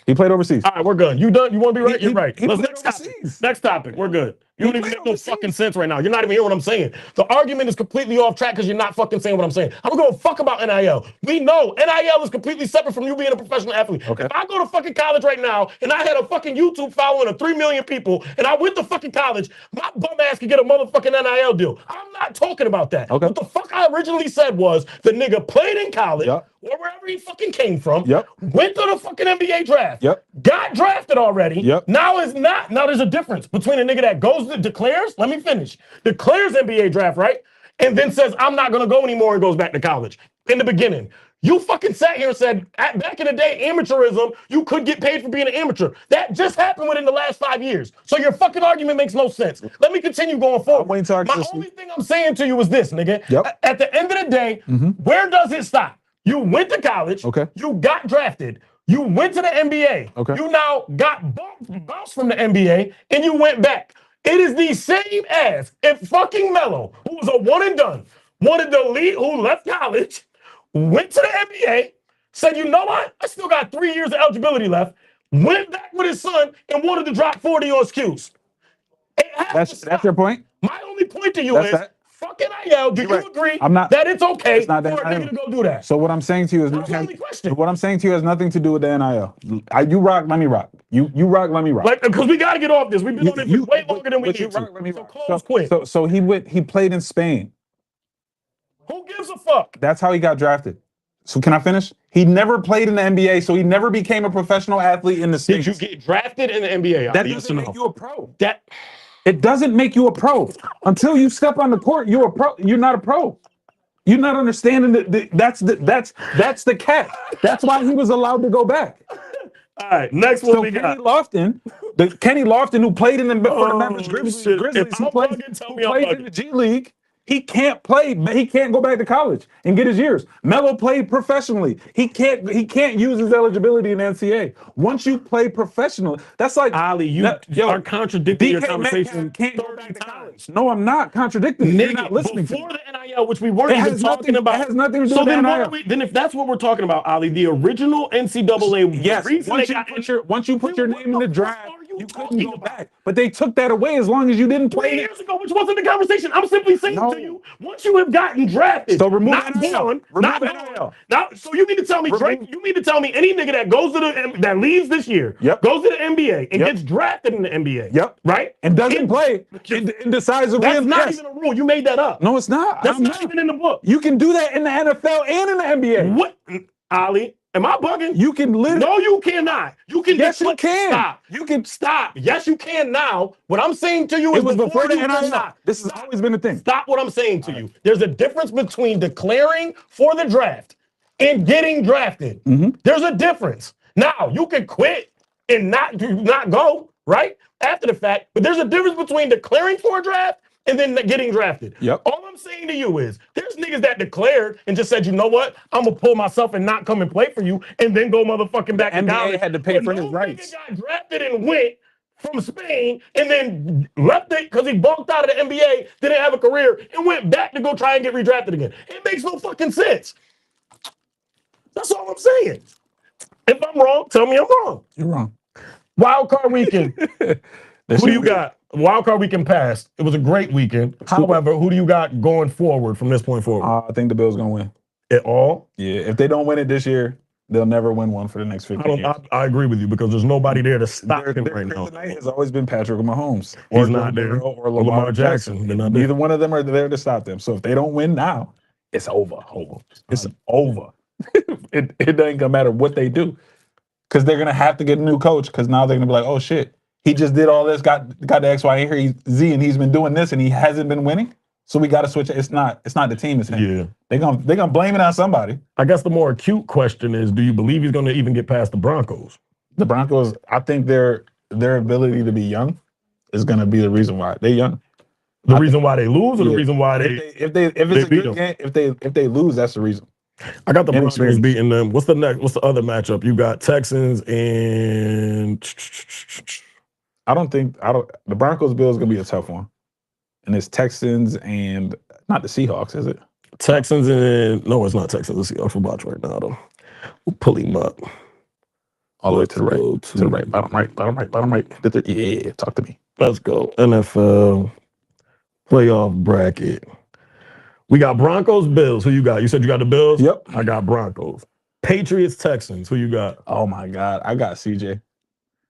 A: He played overseas.
C: All right, we're good. You done? You want to be right? You're right.
A: He
C: Let's
A: played
C: next topic.
A: overseas.
C: Next topic. We're good. You
A: He
C: don't even
A: played
C: make no
A: overseas.
C: fucking sense right now. You're not even hearing what I'm saying. The argument is completely off track because you're not fucking saying what I'm saying. I don't give a fuck about NIL. We know NIL is completely separate from you being a professional athlete.
A: Okay.
C: If I go to fucking college right now and I had a fucking YouTube following of 3 million people and I went to fucking college, my bum ass could get a motherfucking NIL deal. I'm not talking about that.
A: Okay.
C: What the fuck I originally said was the nigga played in college
A: Yep.
C: or wherever he fucking came from.
A: Yep.
C: Went to the fucking NBA draft.
A: Yep.
C: Got drafted already.
A: Yep.
C: Now it's not. Now there's a difference between a nigga that goes to declares. Let me finish. Declares NBA draft, right? And then says, I'm not gonna go anymore and goes back to college. In the beginning. You fucking sat here and said, back in the day, amateurism, you could get paid for being an amateur. That just happened within the last 5 years. So your fucking argument makes no sense. Let me continue going forward.
A: I'm waiting till I
C: My
A: get to
C: only thing I'm saying to you is this, nigga.
A: Yep.
C: At the end of the day, where does it stop? You went to college.
A: Okay.
C: You got drafted. You went to the NBA.
A: Okay.
C: You now got bounced from the NBA and you went back. It is the same as if fucking Melo, who was a one and done, wanted to leave, who left college, went to the NBA, said, you know what? I still got 3 years of eligibility left, went back with his son and wanted to drop 40 on SKUs.
A: That's your point?
C: My only point to you
A: That's
C: is,
A: that.
C: fucking NIL, do
A: You're
C: you
A: right.
C: agree
A: I'm not-
C: that it's okay
A: It's not
C: for
A: that
C: a nigga to go do that?
A: So what I'm saying to you is
C: That's the only question.
A: what I'm saying to you has nothing to do with the NIL. You rock, let me rock. You rock, let me rock.
C: Like, because we got to get off this. We've been on this for way longer than we
A: but you
C: need to.
A: rock, let me
C: So
A: rock.
C: close quick.
A: So he played in Spain.
C: Who gives a fuck?
A: That's how he got drafted. So can I finish? He never played in the NBA, so he never became a professional athlete in the
C: Did
A: States.
C: you get drafted in the NBA?
A: That
C: Yes
A: doesn't
C: or
A: make
C: no?
A: you a pro.
C: It
A: doesn't make you a pro. Until you step on the court, you're a pro. You're not a pro. You're not understanding that's the catch. That's why he was allowed to go back.
C: All right, next one
A: So
C: we got.
A: Kenny Lofton, who played for the Memphis
C: shit.
A: Grizzlies,
C: If
A: who
C: I'm
A: plays,
C: bugging, tell
A: who
C: me I'm
A: plays
C: bugging.
A: in the G League, he can't play. He can't go back to college and get his years. Melo played professionally. He can't use his eligibility in NCAA. Once you play professional, that's like
C: Ali, you are contradicting your conversation.
A: Can't go back to college. No, I'm not contradicting. You're not listening to me.
C: Before the NIL, which we weren't even talking about.
A: It has nothing to do
C: So
A: with
C: then,
A: NIL.
C: what are we? Then, if that's what we're talking about, Ali, the original NCAA.
A: Yes,
C: the reason
A: once
C: they
A: you
C: got
A: put your
C: What
A: name in the
C: fuck
A: draft,
C: are
A: you couldn't
C: talking
A: go
C: about?
A: back. But they took that away as long as you didn't
C: 3
A: play.
C: years ago, which wasn't the conversation. I'm simply saying
A: No.
C: to you, once you have gotten drafted,
A: So remove
C: not
A: NIL.
C: gone,
A: Remove
C: not
A: NIL.
C: gone. Now, so you mean to tell me, Drake? You mean to tell me any nigga that goes to that leaves this year,
A: Yep.
C: goes to the NBA and
A: Yep.
C: gets drafted in the NBA,
A: Yep.
C: right?
A: And doesn't play and decides to
C: That's
A: win.
C: not
A: Yes.
C: even a rule. You made that up.
A: No, it's not.
C: That's
A: I'm
C: not even in the book.
A: You can do that in the NFL and in the NBA.
C: What, Ali? Am I bugging?
A: You can literally.
C: No, you cannot. You can.
A: Yes, you can.
C: Stop.
A: You can.
C: Stop. Yes, you can now. What I'm saying to you is
A: It was before the
C: you could
A: NIL.
C: not.
A: This has always been a thing.
C: Stop what I'm saying to you. There's a difference between declaring for the draft and getting drafted. There's a difference. Now, you can quit and not go, right? After the fact, but there's a difference between declaring for a draft and then getting drafted.
A: Yep.
C: All I'm saying to you is there's niggas that declared and just said, you know what, I'm gonna pull myself and not come and play for you, and then go motherfucking back to
A: NBA
C: college.
A: had to pay for his rights.
C: Nigga got drafted and went from Spain and then left it because he bunked out of the NBA, didn't have a career, and went back to go try and get redrafted again. It makes no fucking sense. That's all I'm saying. If I'm wrong, tell me I'm wrong.
A: You're wrong.
C: Wild card weekend. Who do you got? Wild card weekend passed. It was a great weekend. However, who do you got going forward from this point forward?
A: I think the Bills gonna win.
C: It all?
A: Yeah, if they don't win it this year, they'll never win one for the next 15 years.
C: I agree with you because there's nobody there to stop him right now.
A: Kryptonite has always been Patrick Mahomes.
C: He's not there.
A: Or Lamar Jackson.
C: They're not there.
A: Neither one of them are there to stop them. So if they don't win now, it's over. It's over. It doesn't gonna matter what they do. Because they're gonna have to get a new coach because now they're gonna be like, oh shit, he just did all this, got the X, Y, and Z, and he's been doing this and he hasn't been winning. So we gotta switch it. It's not the team, it's him.
C: Yeah.
A: They're gonna blame it on somebody.
C: I guess the more acute question is, do you believe he's gonna even get past the Broncos?
A: The Broncos, I think their ability to be young is gonna be the reason why. They're young.
C: The reason why they lose or the reason why
A: if it's a good game, if they lose, that's the reason.
C: I got the Broncos beating them. What's the other matchup? You got Texans and
A: the Broncos Bills gonna be a tough one. And it's Texans and not the Seahawks, is it?
C: Texans and no, it's not Texans. The Seahawks will watch right now though. We'll pull him up.
A: All the way to the right. To the right, bottom right. Yeah, talk to me.
C: Let's go. NFL playoff bracket. We got Broncos, Bills. Who you got? You said you got the Bills?
A: Yep.
C: I got Broncos. Patriots, Texans. Who you got?
A: Oh my God. I got CJ.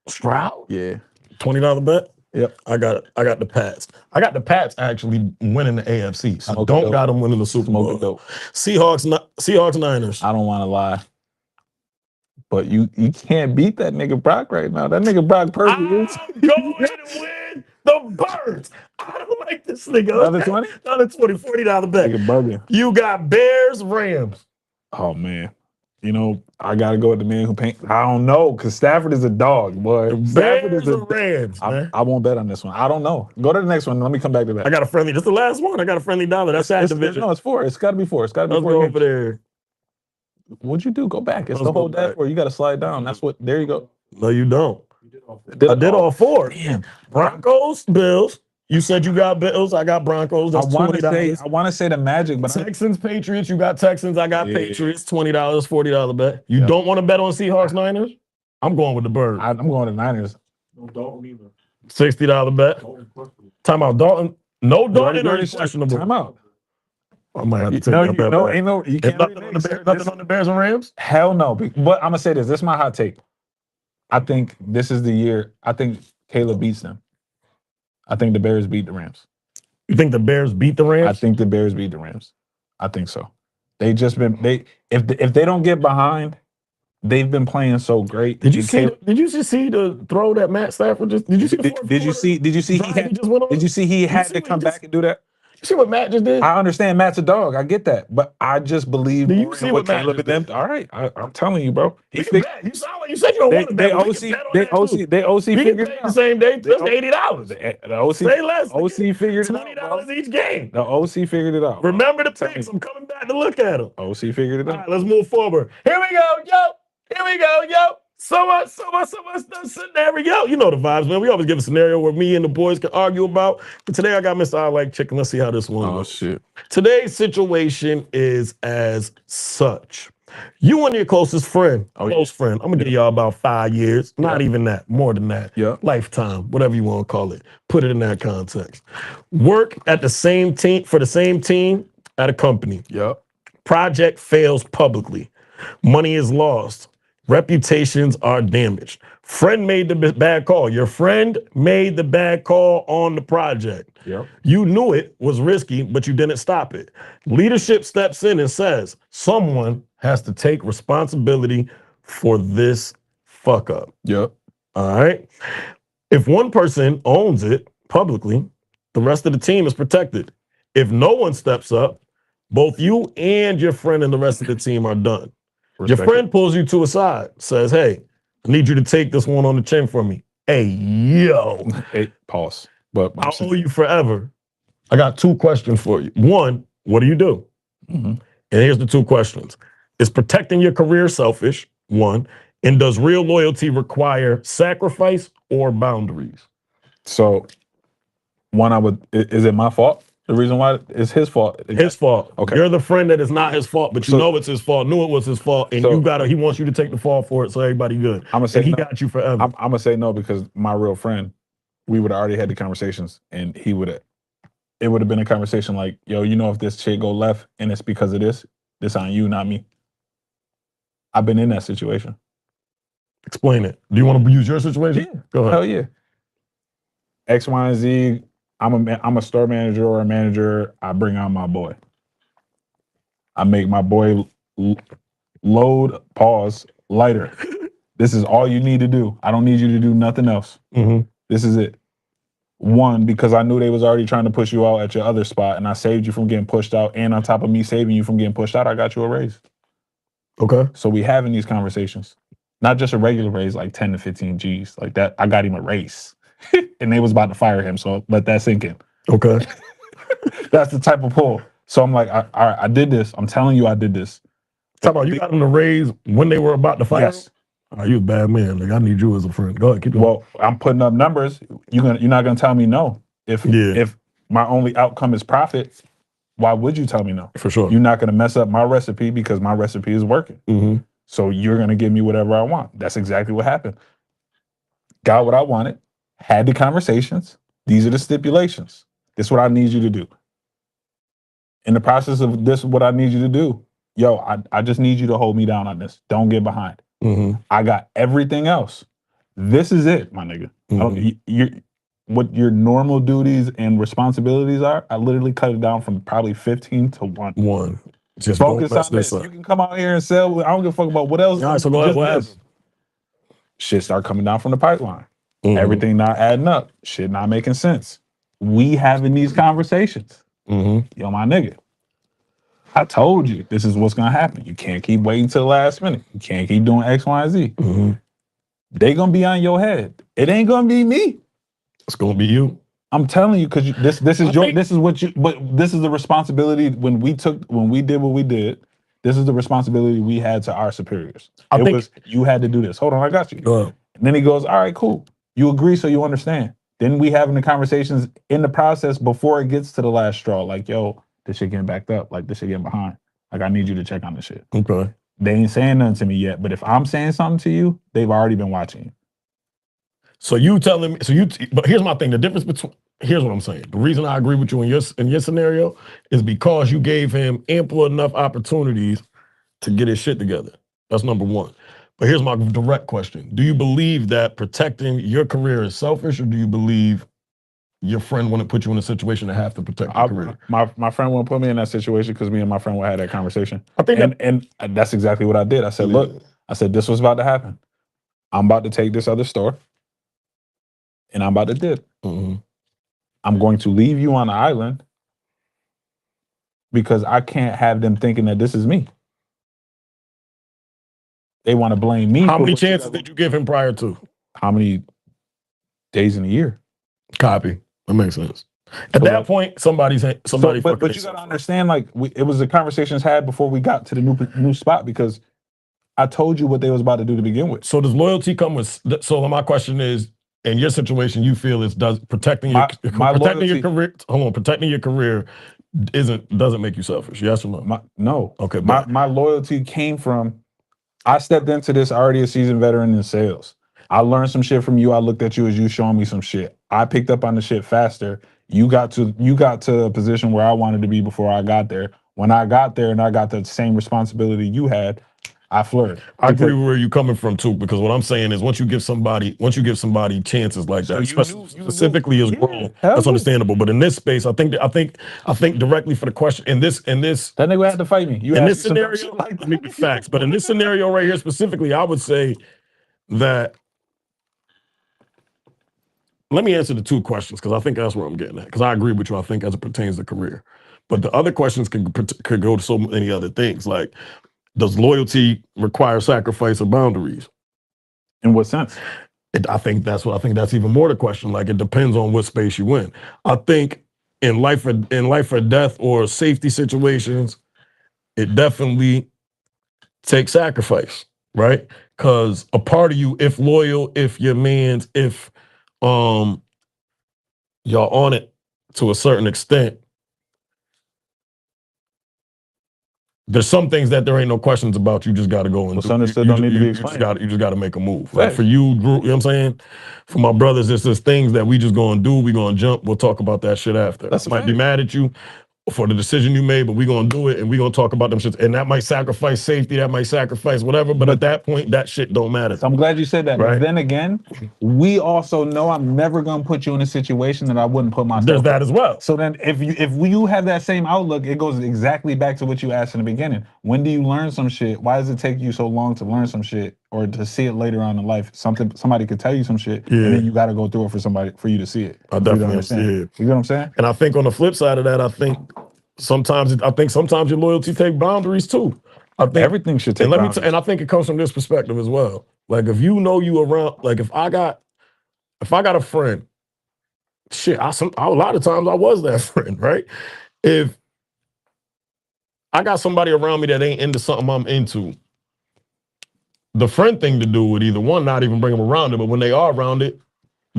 C: Stroud?
A: Yeah.
C: $20 bet?
A: Yep.
C: I got the Pats. I got the Pats actually winning the AFC. So
A: Smoke
C: don't
A: dope.
C: got them winning the Super Bowl.
A: Dope.
C: Seahawks, Niners.
A: I don't want to lie. But you can't beat that nigga Brock right now. That nigga Brock Purdy is
C: going to win the Birds. I don't like this nigga.
A: Another 20?
C: Another $40 bet.
A: Nigga bugging.
C: You got Bears, Rams.
A: Oh man. You know, I gotta go with the man who paint. I don't know, because Stafford is a dog, boy. Stafford
C: Bears or Rams, man.
A: I won't bet on this one. I don't know. Go to the next one. Let me come back to that.
C: I got a friendly. This is the last one. I got a friendly dollar. That's that division.
A: No, it's 4. It's gotta be 4. It's gotta be
C: Let's
A: 4.
C: go over there.
A: What'd you do? Go back. It's
C: Let's
A: the whole
C: go back.
A: dashboard. You gotta slide down. That's what. There you go.
C: No, you don't. I did all 4.
A: Damn.
C: Broncos, Bills. You said you got Bills. I got Broncos. That's $20.
A: I want to say the Magic, but
C: Texans, Patriots. You got Texans. I got Patriots. $20, $40 bet. You don't want to bet on Seahawks, Niners? I'm going with the Birds.
A: I'm going to Niners.
F: No Dalton either.
C: $60 bet. Time out, Dalton. No Dalton or questionable.
A: Time out.
C: I might have to take that bet back.
A: Ain't no. You can't
C: Nothing on the Bears and Rams?
A: Hell no. But I'm gonna say this. This is my hot take. I think this is the year. I think Caleb beats them. I think the Bears beat the Rams.
C: You think the Bears beat the Rams?
A: I think the Bears beat the Rams. I think so. They just been if they don't get behind, they've been playing so great.
C: Did you see the throw that Matt Stafford just? Did you see?
A: Did you see he had to come back and do that?
C: You see what Matt just did?
A: I understand Matt's a dog. I get that, but I just believe.
C: Do you see what Matt
A: Caleb and them? All right, I'm telling you, bro.
C: You sound like you said you don't want to bet.
A: They OC figured it out.
C: The same day. That's $80.
A: The OC,
C: say less.
A: OC figured it out.
C: $20 each game.
A: The OC figured it out.
C: Remember the picks. I'm coming back to look at them.
A: OC figured it out.
C: All right, let's move forward. Here we go, yo. So much stuff sitting there. Yo, you know the vibes, man. We always give a scenario where me and the boys can argue about. But today I got Mr. I Like Chicken. Let's see how this one goes.
A: Shit.
C: Today's situation is as such. You and your closest friend, friend. I'm gonna give y'all about 5 years. Not even that, more than that.
A: Yeah.
C: Lifetime, whatever you want to call it. Put it in that context. Work at the same team for the same team at a company.
A: Yep.
C: Project fails publicly. Money is lost. Reputations are damaged. Friend made the bad call. Your friend made the bad call on the project.
A: Yep.
C: You knew it was risky, but you didn't stop it. Leadership steps in and says, someone has to take responsibility for this fuck up.
A: Yep.
C: All right. If one person owns it publicly, the rest of the team is protected. If no one steps up, both you and your friend and the rest of the team are done. Your friend pulls you to a side, says, hey, I need you to take this one on the chin for me. Hey, yo.
A: Hey, pause. But
C: I'll owe you forever. I got 2 questions for you. 1, what do you do? And here's the two questions. Is protecting your career selfish, one, and does real loyalty require sacrifice or boundaries?
A: So, is it my fault? The reason why it's his fault.
C: His fault.
A: Okay.
C: You're the friend that is not his fault, but you
A: So-
C: know it's his fault, knew it was his fault, and he wants you to take the fall for it so everybody good.
A: I'm gonna say
C: and he
A: no.
C: got you forever.
A: I'm gonna say no because my real friend, we would have already had the conversations, and it would have been a conversation like, yo, you know, if this shit go left and it's because of this on you, not me. I've been in that situation.
C: Explain it. Do you want to use your situation?
A: Yeah.
C: Go ahead.
A: Hell yeah. X, Y, and Z. I'm a store manager or a manager. I bring on my boy. I make my boy load, pause, lighter. This is all you need to do. I don't need you to do nothing else. This is it. One, because I knew they was already trying to push you out at your other spot, and I saved you from getting pushed out. And on top of me saving you from getting pushed out, I got you a raise.
C: Okay.
A: So we having these conversations. Not just a regular raise, like 10 to 15 G's. Like that, I got him a raise. And they was about to fire him, so let that sink in.
C: Okay.
A: That's the type of pull. So I'm like, all right, I did this. I'm telling you I did this.
C: Talk about you got them to raise when they were about to fire?
A: Yes.
C: Oh, you a bad man. Like, I need you as a friend. Go ahead, keep going.
A: Well, I'm putting up numbers. You're not gonna tell me no. If my only outcome is profit, why would you tell me no?
C: For sure.
A: You're not gonna mess up my recipe because my recipe is working. So you're gonna give me whatever I want. That's exactly what happened. Got what I wanted, had the conversations. These are the stipulations. This is what I need you to do. In the process of this, what I need you to do, yo, I just need you to hold me down on this. Don't get behind. I got everything else. This is it, my nigga. What your normal duties and responsibilities are, I literally cut it down from probably 15 to 1.
C: Just
A: focus on this. You can come out here and sell. I don't give a fuck about what else.
C: All right, so go ahead. What happened?
A: Shit start coming down from the pipeline. Everything not adding up. Shit not making sense. We having these conversations. Yo, my nigga, I told you this is what's gonna happen. You can't keep waiting till the last minute. You can't keep doing X, Y, and Z. They gonna be on your head. It ain't gonna be me.
C: It's gonna be you.
A: I'm telling you, because this is the responsibility when we did what we did. This is the responsibility we had to our superiors. You had to do this. Hold on, I got you. And then he goes, all right, cool. You agree, so you understand. Then we having the conversations in the process before it gets to the last straw. Like, yo, this shit getting backed up. Like, this shit getting behind. Like, I need you to check on this shit.
C: Okay.
A: They ain't saying nothing to me yet, but if I'm saying something to you, they've already been watching you.
C: So you telling me, but here's my thing. The difference between, here's what I'm saying. The reason I agree with you in your scenario is because you gave him ample enough opportunities to get his shit together. That's number one. But here's my direct question. Do you believe that protecting your career is selfish, or do you believe your friend wouldn't put you in a situation to have to protect your career?
A: My friend wouldn't put me in that situation because me and my friend would have that conversation.
C: I think
A: and that's exactly what I did. I said, look, this was about to happen. I'm about to take this other store and I'm about to dip. I'm going to leave you on the island because I can't have them thinking that this is me. They want to blame me.
C: How many chances did you give him prior to?
A: How many days in a year?
C: Copy. That makes sense. At that point, somebody.
A: But you gotta understand, like it was the conversations had before we got to the new spot because I told you what they was about to do to begin with.
C: So does loyalty come with? So my question is, in your situation, you feel protecting your career? Hold on, protecting your career doesn't make you selfish? Yes or no?
A: No.
C: Okay.
A: My loyalty came from. I stepped into this already a seasoned veteran in sales. I learned some shit from you. I looked at you as you showing me some shit. I picked up on the shit faster. You got to a position where I wanted to be before I got there. When I got there and I got the same responsibility you had, I flourished.
C: I agree with where you're coming from too, because what I'm saying is once you give somebody chances like that, specifically as grown, that's understandable. But in this space, I think directly for the question in this that
A: nigga had to fight me.
C: In this scenario, let me be facts. But in this scenario right here specifically, I would say that. Let me answer the two questions because I think that's where I'm getting at. Because I agree with you. I think as it pertains to career, but the other questions could go to so many other things like. Does loyalty require sacrifice or boundaries?
A: In what sense?
C: I think that's even more the question. Like it depends on what space you in. I think in life or death or safety situations, it definitely takes sacrifice, right? Because a part of you, if loyal, if your man's, if y'all on it to a certain extent, there's some things that there ain't no questions about. You just got to go and
A: What's
C: do.
A: understood don't need to be explained.
C: You just got to make a move. Like
A: Facts.
C: for you, Drew, you know what I'm saying? For my brothers, it's just things that we just going to do. We going to jump. We'll talk about that shit after.
A: That's
C: I might be mad at you for the decision you made, but we're going to do it and we're going to talk about them shits. And that might sacrifice safety. That might sacrifice whatever. But at that point, that shit don't matter.
A: So I'm glad you said that.
C: Right.
A: But then again, we also know I'm never going to put you in a situation that I wouldn't put myself
C: There's that
A: in.
C: as well.
A: So then if you have that same outlook, it goes exactly back to what you asked in the beginning. When do you learn some shit? Why does it take you so long to learn some shit or to see it later on in life? Somebody could tell you some shit, and then you got to go through it for you to see it.
C: I definitely understand.
A: You know what I'm saying?
C: And I think on the flip side of that, I think sometimes your loyalty take boundaries too. I think
A: Everything should take boundaries.
C: And I think it comes from this perspective as well. Like if you know you around, like if I got a friend, shit, a lot of times I was that friend, right? If I got somebody around me that ain't into something I'm into, the friend thing to do would either one, not even bring them around it, but when they are around it,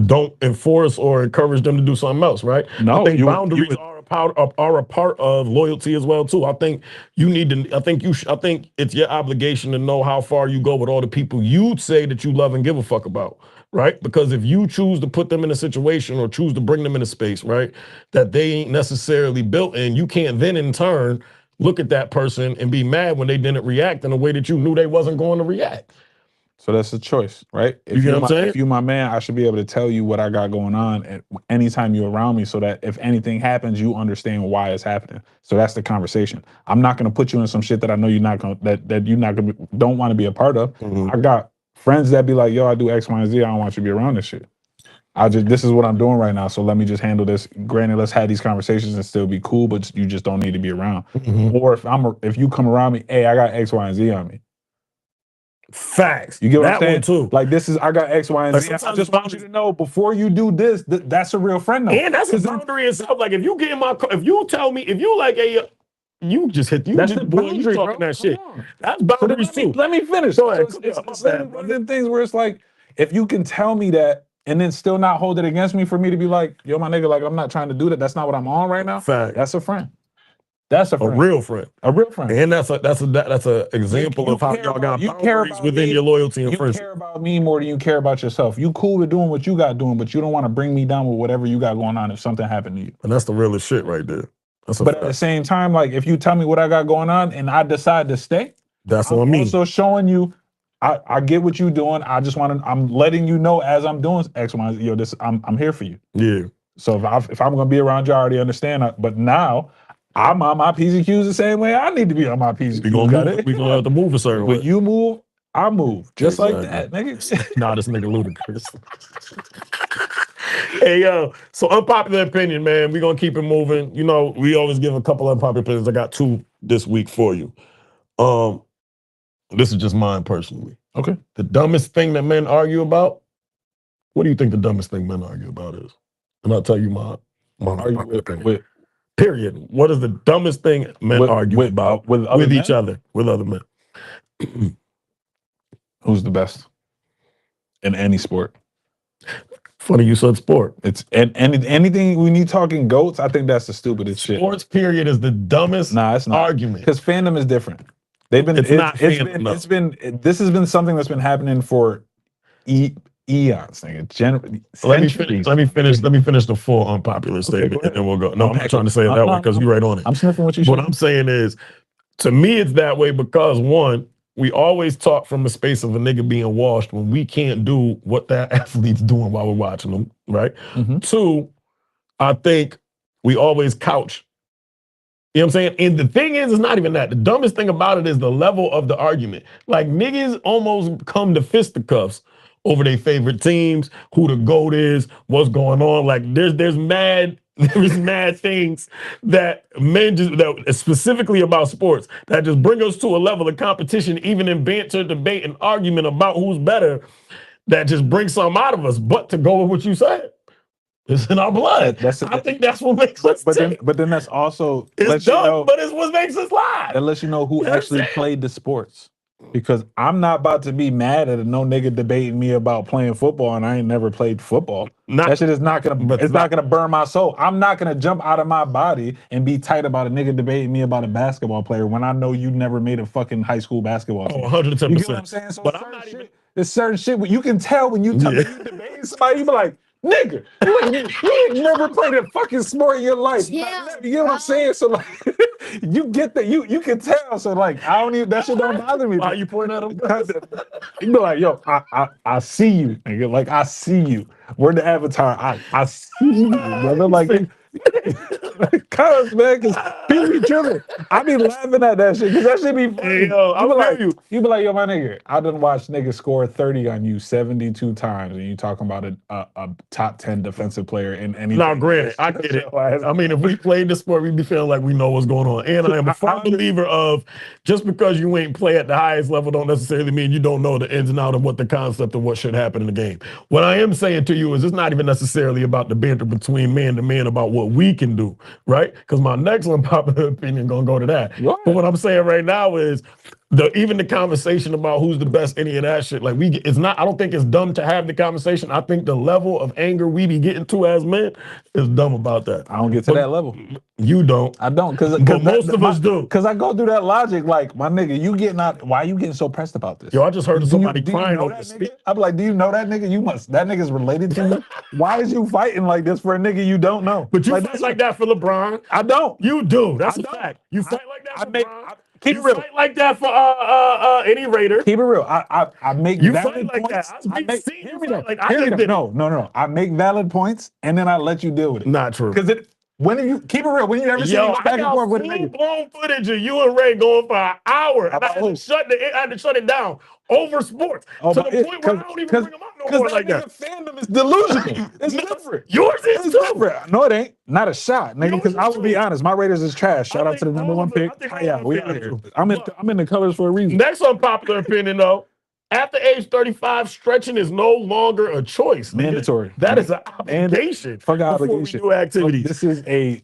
C: don't enforce or encourage them to do something else, right?
A: No,
C: I think boundaries are a part of loyalty as well too. I think you need to. I think it's your obligation to know how far you go with all the people you say that you love and give a fuck about, right? Because if you choose to put them in a situation or choose to bring them in a space, right, that they ain't necessarily built in, you can't then in turn look at that person and be mad when they didn't react in a way that you knew they wasn't going to react.
A: So that's a choice, right?
C: You get what I'm saying?
A: If you're my man, I should be able to tell you what I got going on anytime you're around me so that if anything happens, you understand why it's happening. So that's the conversation. I'm not going to put you in some shit that I know you're not going to, don't want to be a part of.
C: Mm-hmm.
A: I got friends that be like, yo, I do X, Y, and Z. I don't want you to be around this shit. This is what I'm doing right now. So let me just handle this. Granted, let's have these conversations and still be cool, but you just don't need to be around.
C: Mm-hmm.
A: Or if you come around me, hey, I got X, Y, and Z on me.
C: Facts.
A: You get what
C: that
A: I'm saying?
C: one too.
A: Like I got X, Y, and
C: Like
A: Z. I just want you to know before you do this, that's a real friend though.
C: And that's a boundary itself. Like if you get in my car, if you tell me, if you like you just hit you
A: That's
C: just
A: the
C: boy,
A: boundary,
C: you talking
A: bro.
C: that shit.
A: Come on.
C: That's
A: So
C: boundaries too.
A: let me finish.
C: Go ahead.
A: So it's one of them things where it's like, if you can tell me that and then still not hold it against me for me to be like, yo, my nigga, like I'm not trying to do that. That's not what I'm on right now.
C: Fact.
A: That's a friend. That's a friend.
C: A real friend.
A: A real friend.
C: And that's a example of how y'all got boundaries within your loyalty and friendship.
A: You care about me more than you care about yourself. You cool with doing what you got doing, but you don't want to bring me down with whatever you got going on if something happened to you.
C: And that's the realest shit right there.
A: But at the same time, like if you tell me what I got going on and I decide to stay,
C: that's what I mean.
A: Also showing you, I get what you're doing. I'm letting you know as I'm doing X, Y, Z, yo, I'm here for you.
C: Yeah.
A: So if I'm gonna be around you, I already understand that. But now I'm on my P's and Q's the same way I need to be on my P's and Q's.
C: We gonna have to move a certain way.
A: When you move, I move. Just like that, nigga.
C: Nah, this nigga ludicrous. Hey, yo, so unpopular opinion, man. We're gonna keep it moving. You know, we always give a couple of unpopular opinions. I got 2 this week for you. This is just mine personally.
A: Okay.
C: The dumbest thing that men argue about. What do you think the dumbest thing men argue about is? And I'll tell you my opinion. Period. What is the dumbest thing men argue about with each other, with other men?
A: Who's the best in any sport?
C: Funny you said sport.
A: It's anything when you talking GOATs, I think that's the stupidest shit.
C: Sports period is the dumbest
A: it's not.
C: Argument.
A: Because fandom is different. This has been something that's been happening for eons, nigga.
C: Let me finish the full unpopular statement and then we'll go. No, I'm not trying to say it that way because you're right on it.
A: I'm sniffing what you said.
C: What I'm saying is, to me, it's that way because one, we always talk from the space of a nigga being washed when we can't do what that athlete's doing while we're watching them, right?
A: Mm-hmm.
C: 2, I think we always couch. You know what I'm saying? And the thing is, it's not even that. The dumbest thing about it is the level of the argument. Like niggas almost come to fisticuffs over their favorite teams, who the GOAT is, what's going on. Like there's mad things that men that specifically about sports that just bring us to a level of competition, even in banter, debate, and argument about who's better, that just brings something out of us. But to go with what you said, It's in our blood. I think that's what makes us tick.
A: But then that's also
C: It's dumb, but it's what makes us live.
A: That lets you know who actually played the sports. Because I'm not about to be mad at no nigga debating me about playing football and I ain't never played football. That shit is not gonna burn my soul. I'm not gonna jump out of my body and be tight about a nigga debating me about a basketball player when I know you never made a fucking high school basketball team.
C: 110%.
A: You get what I'm saying? So but there's certain shit where you can tell when you debating somebody, you be like, nigga, you ain't never played a fucking sport in your life.
B: Yeah,
A: you know what I'm saying? So like, you get that, you can tell. So like, I don't even, that shit don't bother me.
C: Why you pointing at him?
A: You be like, yo, I see you, nigga. Like, I see you. We're the avatar. I see you, brother. Like, cuz, man, because people be tripping. I be laughing at that shit because that shit be funny.
C: Hey, yo, I
A: like,
C: you
A: be like, yo, my nigga, I done watched niggas score 30 on you 72 times, and you talking about a top 10 defensive player in any.
C: Now, granted, I get it. I mean, if we played the sport, we'd be feeling like we know what's going on. And I am a firm believer of just because you ain't play at the highest level don't necessarily mean you don't know the ins and outs of what the concept of what should happen in the game. What I am saying to you is it's not even necessarily about the banter between man to man about what we can do, right? Because my next unpopular opinion gonna go to that. Right. But what I'm saying right now is even the conversation about who's the best, any of that shit, like it's not, I don't think it's dumb to have the conversation. I think the level of anger we be getting to as men is dumb about that.
A: I don't get to that level.
C: You don't.
A: I don't, because
C: most of us do.
A: Because I go through that logic, like, my nigga, you getting out, why are you getting so pressed about this?
C: Yo, I just heard somebody crying over
A: that nigga? I'm like, do you know that nigga? That nigga's related to you? Why is you fighting like this for a nigga you don't know?
C: But you fight like that for LeBron.
A: I don't.
C: You do. That's a fact. You fight like that for LeBron.
A: Keep it real.
C: Fight like that for any Raider.
A: Keep it real. I make
C: you
A: valid
C: fight like
A: points.
C: That.
A: No. I make valid points and then I let you deal with it.
C: Not true.
A: Because keep it real. When you ever see me back and forth with a nigga,
C: full-blown footage of you and Ray going for an hour, and I had to shut it down over sports to the point where I don't even bring them up no more like that.
A: Fandom is delusional. It's different.
C: Yours is
A: different. No, it ain't. Not a shot, nigga. Because I will be honest, my Raiders is trash. Shout out to the #1 pick. Yeah, we out here. I'm in the colors for a reason.
C: Next unpopular opinion, though. After age 35, stretching is no longer a choice.
A: Mandatory.
C: That is an obligation.
A: Fuck obligation.
C: We do activities.
A: This is a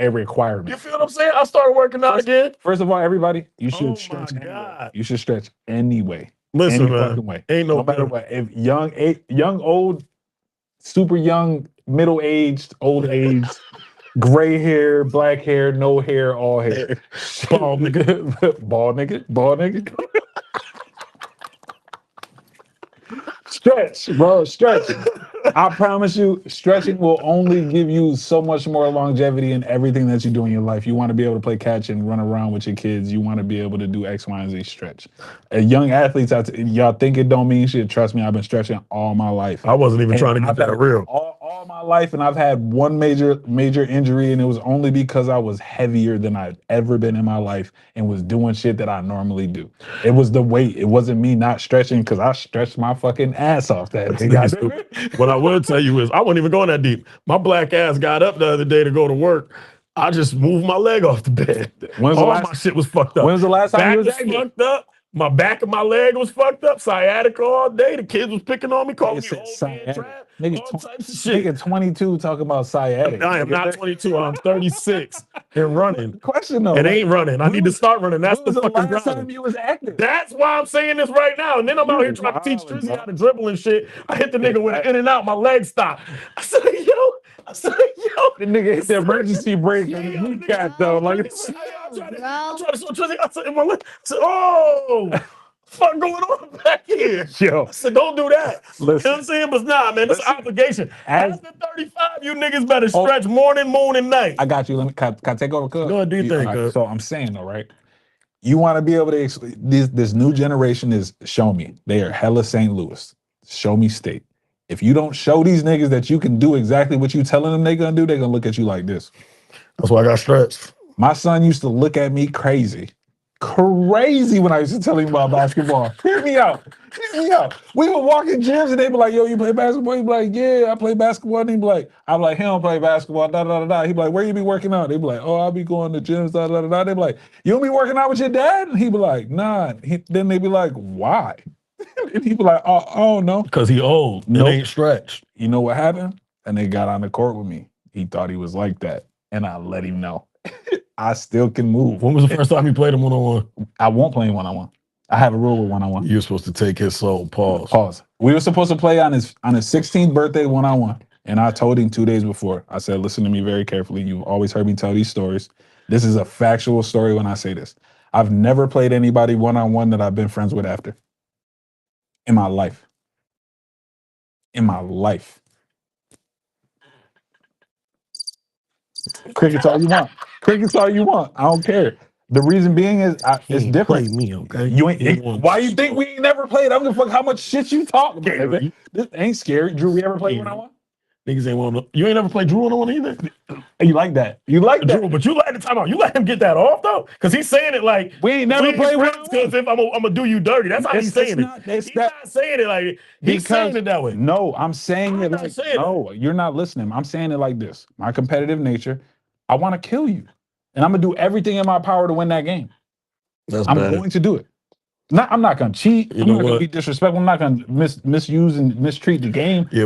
A: requirement.
C: You feel what I'm saying? I started working out again.
A: First of all, everybody, you should stretch anyway. You should stretch anyway.
C: Listen,
A: fucking way.
C: Ain't
A: no matter what. If young, old, super young, middle-aged, old-aged, gray hair, black hair, no hair, all hair.
C: Bald nigga.
A: Bald nigga. Stretch, bro, stretch. I promise you, stretching will only give you so much more longevity in everything that you do in your life. You want to be able to play catch and run around with your kids. You want to be able to do X, Y, and Z. Stretch. Young athletes, y'all think it don't mean shit. Trust me, I've been stretching all my life.
C: I wasn't even trying to get that real.
A: All my life, and I've had one major injury, and it was only because I was heavier than I've ever been in my life and was doing shit that I normally do. It was the weight. It wasn't me not stretching because I stretched my fucking ass off that day.
C: What I will tell you is I wasn't even going that deep. My black ass got up the other day to go to work. I just moved my leg off the bed. My shit was fucked up.
A: When was the last time you was
C: fucked up? My back of my leg was fucked up. Sciatica all day. The kids was picking on me, calling me old man trap. All types of shit.
A: Nigga 22 talking about sciatica.
C: I am not 22. I'm 36 and running.
A: Question though.
C: It ain't running. I need to start running. That's the fucking
A: last time you was active.
C: That's why I'm saying this right now. And then I'm out here trying to teach Trizzy how to dribble and shit. I hit the nigga with an in and out. My leg stopped. I said, yo.
A: The nigga hit the emergency brake and he got though. Like,
C: I'm trying to show Trizzy. I said, in my leg. I said, oh. Fuck going on back here?
A: Yo.
C: I said, don't do that.
A: Listen.
C: You know what I'm saying? But nah, man, it's an obligation. After 35, you niggas better stretch morning, moon, and night.
A: I got you. Can I take over, cuz?
C: Go ahead, do you think?
A: So I'm saying though, right? You want to be able to, this new generation is show me. They are hella St. Louis. Show me state. If you don't show these niggas that you can do exactly what you telling them they gonna do, they're gonna look at you like this.
C: That's why I got stretched.
A: My son used to look at me crazy when I used to tell him about basketball. Hear me out. We would walk in gyms and they'd be like, yo, you play basketball? He'd be like, yeah, I play basketball. And he'd be like, I'm like, he don't play basketball, da. He'd be like, where you be working out? They'd be like, oh, I'll be going to gyms, da. They'd be like, you don't be working out with your dad? And he'd be like, nah. Then they'd be like, why? And he'd be like, oh, I don't know.
C: Because he old. Nope. It ain't stretched.
A: You know what happened? and they got on the court with me. He thought he was like that, and I let him know. I still can move.
C: When was the first time you played him one-on-one?
A: I won't play him one-on-one. I have a rule with one-on-one.
C: You're supposed to take his soul. Pause.
A: Pause. We were supposed to play on his 16th birthday one-on-one, and I told him 2 days before. I said, listen to me very carefully. You've always heard me tell these stories. This is a factual story when I say this. I've never played anybody one-on-one that I've been friends with after. In my life. In my life. Cricket's all you want. Cricket's all you want. I don't care. The reason being is it's different.
C: Play me, okay?
A: You ain't. Why you think we ain't never played? I'm gonna fuck how much shit you talk about. This ain't scary. Drew, we ever played one-on-one?
C: Niggas ain't want to. You ain't never played Drew on one either.
A: You like that? You like that?
C: Drew, but you let the time out. You let him get that off though, because he's saying it like
A: we ain't never played one.
C: Because if I'm gonna do you dirty, that's how he's saying it. He's not saying it like he's saying it that way.
A: No, I'm saying it like no. You're not listening. I'm saying it like this. My competitive nature. I want to kill you, and I'm gonna do everything in my power to win that game. I'm going to do it. I'm not gonna cheat. I'm not gonna be disrespectful. I'm not gonna misuse and mistreat the game.
C: Yeah,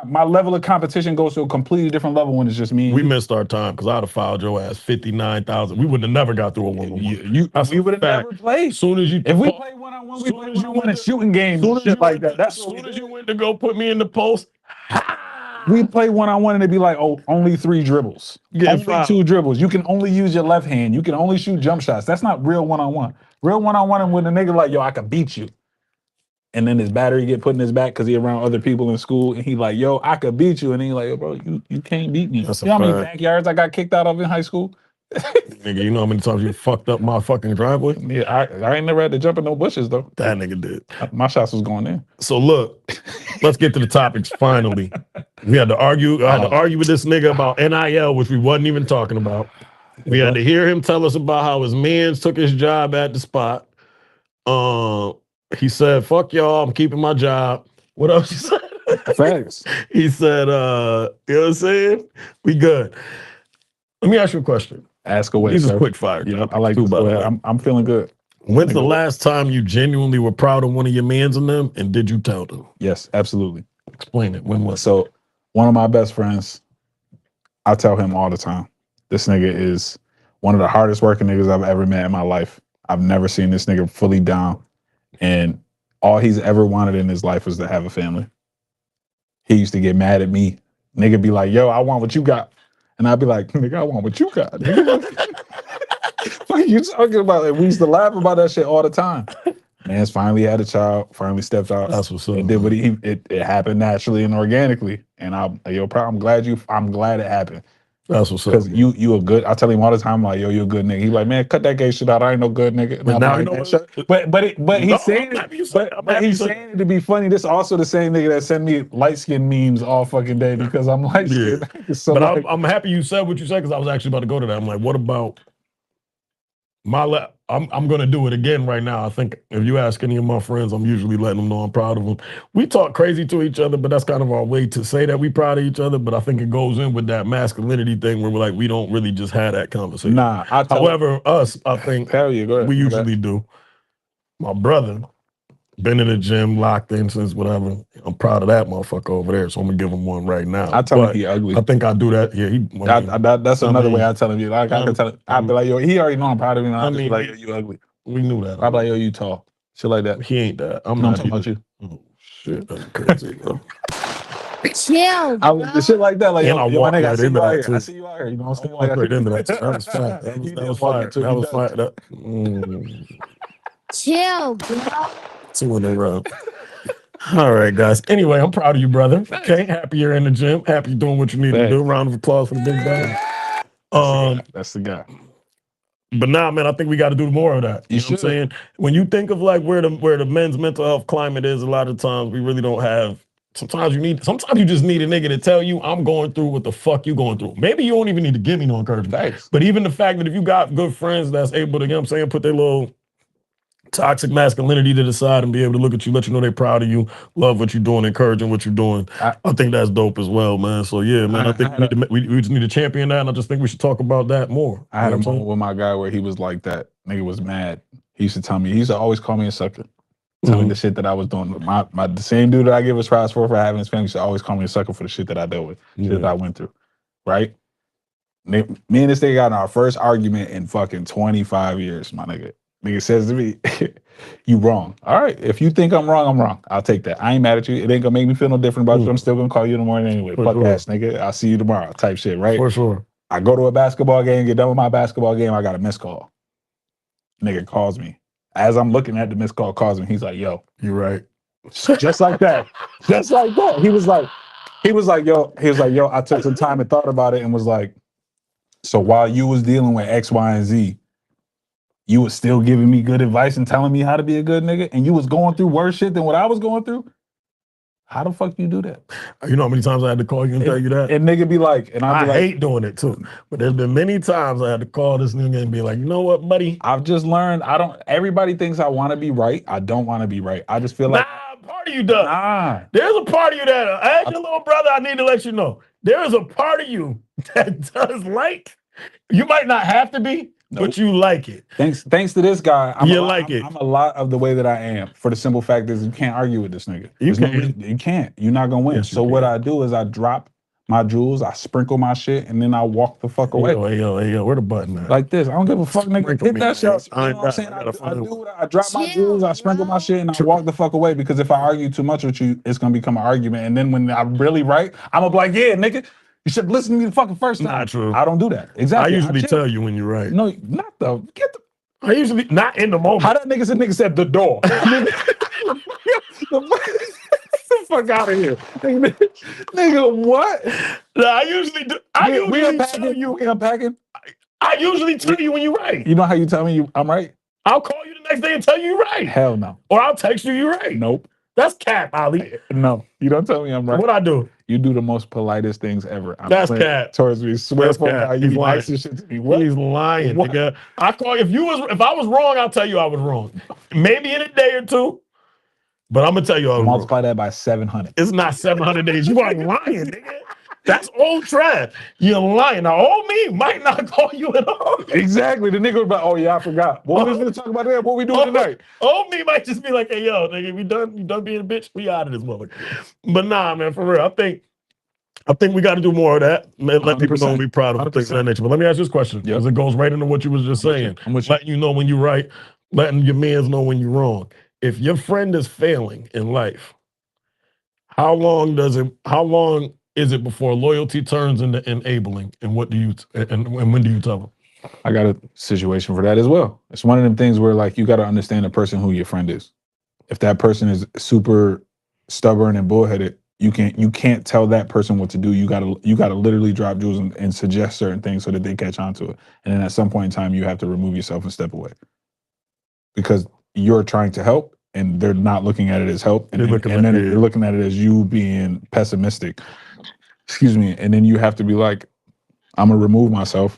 A: my level of competition goes to a completely different level when it's just me.
C: We missed our time because I'd have filed your ass 59,000. We would have never got through a one-on-one.
A: We would have never played.
C: Soon as you,
A: if we play one-on-one, we play one-on-one in shooting games. Shit like that. That's
C: as soon as you went to go put me in the post.
A: We play one-on-one and it'd be like, oh, only 3 dribbles. Only 2 dribbles. You can only use your left hand. You can only shoot jump shots. That's not real one-on-one. Real one-on-one and when a nigga like, yo, I can beat you. And then his battery get put in his back because he around other people in school and he like, yo, I could beat you. And he like, yo, bro, you can't beat me.
C: That's
A: you know how many backyards I got kicked out of in high school?
C: Nigga, you know how many times you fucked up my fucking driveway?
A: Yeah, I ain't never had to jump in no bushes though.
C: That nigga did.
A: My shots was going in.
C: So look, let's get to the topics finally. We had to argue. I had to argue with this nigga about NIL, which we wasn't even talking about. We had to hear him tell us about how his mans took his job at the spot. He said, fuck y'all, I'm keeping my job. What else he said?
A: Thanks.
C: He said, you know what I'm saying? We good. Let me ask you a question.
A: Ask away.
C: These are quick fire.
A: Yeah, I like this. I'm feeling good.
C: When's the last time you genuinely were proud of one of your mans in them, and did you tell them?
A: Yes, absolutely.
C: Explain it. When was
A: so? One of my best friends, I tell him all the time. This nigga is one of the hardest working niggas I've ever met in my life. I've never seen this nigga fully down, and all he's ever wanted in his life was to have a family. He used to get mad at me. Nigga be like, yo, I want what you got. And I'd be like, nigga, I want what you got. What are you talking about? Like, we used to laugh about that shit all the time. Man's finally had a child, finally stepped out.
C: That's what's up.
A: And did what it happened naturally and organically. And I'm glad it happened.
C: That's what's up.
A: Because you a good, I tell him all the time, like, yo, you a good nigga. He like, man, cut that gay shit out. I ain't no good nigga.
C: But now
A: he's saying it to be funny. This is also the same nigga that send me light skin memes all fucking day because I'm light skinned.
C: Yeah. So but I'm happy you said what you said because I was actually about to go to that. I'm like, what about I'm going to do it again right now. I think if you ask any of my friends, I'm usually letting them know I'm proud of them. We talk crazy to each other, but that's kind of our way to say that we proud of each other. But I think it goes in with that masculinity thing where we're like, we don't really just have that conversation.
A: Nah.
C: However, I think
A: hell yeah, go ahead.
C: We usually do. My brother, been in the gym, locked in since whatever. I'm proud of that motherfucker over there, so I'm gonna give him one right now.
A: I tell him he ugly.
C: I think I do that. Yeah,
A: that's another way I tell him. Like I can tell him, I'd be like, yo, he already know I'm proud of him. I mean, like, yo, you ugly.
C: We knew that.
A: I'd be like, yo, you tall. Shit like that.
C: He ain't that. I'm
A: talking about you.
C: Oh shit, that's crazy, bro.
B: Chill, bro.
A: Shit like that. Like,
C: and
A: yo,
C: I walk
A: my nigga,
C: right into that too.
A: I see you out here. You know what I'm saying?
C: I walk right into that. That was fire. That was fire. That was fire.
B: Chill, bro.
C: 2 in a row. All right, guys. Anyway, I'm proud of you, brother. Okay, happy you're in the gym. Happy you're doing what you need to do. Round of applause for the big guy.
A: That's the guy.
C: But nah, man, I think we got to do more of that. You know what I'm saying? When you think of like where the men's mental health climate is, a lot of times we really don't have. Sometimes you just need a nigga to tell you, I'm going through what the fuck you going through. Maybe you don't even need to give me no encouragement.
A: Thanks.
C: But even the fact that if you got good friends that's able to, you know what I'm saying, put their little toxic masculinity to the side and be able to look at you, let you know they're proud of you, love what you're doing, encouraging what you're doing. I think that's dope as well, man. So yeah, man, I think we just need to champion that, and I just think we should talk about that more.
A: I had a moment with my guy where he was like that. Nigga was mad. He used to tell me, he used to always call me a sucker. tell me the shit that I was doing. The same dude that I give his props for having his family should always call me a sucker for the shit that I dealt with, shit that I went through, right? Me and this nigga got in our first argument in fucking 25 years, my nigga. Nigga says to me, you wrong. All right, if you think I'm wrong, I'm wrong. I'll take that. I ain't mad at you. It ain't gonna make me feel no different about you. I'm still gonna call you in the morning anyway. Fuck ass, nigga. I'll see you tomorrow type shit, right?
C: For sure.
A: I go to a basketball game, get done with my basketball game, I got a missed call. Nigga calls me. As I'm looking at the missed call, calls me. He's like, yo.
C: You're right.
A: Just like that. Just like that. He was like, yo, I took some time and thought about it and was like, so while you was dealing with X, Y, and Z, you was still giving me good advice and telling me how to be a good nigga, and you was going through worse shit than what I was going through? How the fuck you do that?
C: You know how many times I had to call you and tell you that?
A: And nigga be like, and I
C: hate doing it too. But there's been many times I had to call this nigga and be like, you know what, buddy?
A: I've just learned, everybody thinks I want to be right. I don't want to be right. I just feel like.
C: Nah, part of you does.
A: Nah.
C: There's a part of you that, as your little brother, I need to let you know. There is a part of you that does like, you might not have to be, but you like it.
A: Thanks to this guy, I'm a lot of the way that I am. For the simple fact is you can't argue with this nigga. You can't. You're not gonna win. Yes, so what I do is I drop my jewels, I sprinkle my shit, and then I walk the fuck away.
C: Hey, yo, where the button at?
A: Like this. I don't give a fuck, nigga. Hit that shit. You know what I'm saying? I drop my jewels, I sprinkle my shit, and I walk the fuck away, because if I argue too much with you, it's gonna become an argument. And then when I'm really right, I'm gonna be like, yeah, nigga, you should listen to me the fucking first time.
C: Not true.
A: I don't do that. Exactly.
C: I usually tell you when you're right.
A: No, not the. Get the.
C: I usually not in the moment.
A: How that nigga said the door. The fuck out of here, nigga. What?
C: No, I usually do.
A: We unpacking.
C: I usually tell you when you're right.
A: You know how you tell me I'm right?
C: I'll call you the next day and tell you you're right.
A: Hell no.
C: Or I'll text you you're right.
A: Nope.
C: That's cap, Ali.
A: No, you don't tell me I'm right.
C: What I do?
A: You do the most politest things ever.
C: That's cap.
A: Towards me. Swear for God, you nice and shit to me. What?
C: He's lying, nigga. I call if I was wrong, I'll tell you I was wrong. Maybe in a day or two, but I'm gonna tell you I was
A: multiply
C: wrong.
A: That by 700.
C: It's not 700 days. You are lying, nigga. That's old trash. You're lying. Now, old me might not call you at all.
A: Exactly. The nigga was like, oh yeah, I forgot. What we gonna talk about that? What we doing tonight?
C: Old me might just be like, hey, yo, nigga, you done being a bitch? We out of this motherfucker. But nah, man, for real, I think we got to do more of that. Let people know and be proud of things of that nature. But let me ask you this question, because it goes right into what you was just saying. Letting you know when you're right, letting your mans know when you're wrong. If your friend is failing in life, how long is it before loyalty turns into enabling? And when do you tell them?
A: I got a situation for that as well. It's one of them things where, like, you got to understand the person who your friend is. If that person is super stubborn and bullheaded, you can't tell that person what to do. You gotta literally drop jewels and suggest certain things so that they catch on to it. And then at some point in time, you have to remove yourself and step away, because you're trying to help and they're not looking at it as help, and then they're looking at it as you being pessimistic. Excuse me. And then you have to be like, I'm gonna remove myself.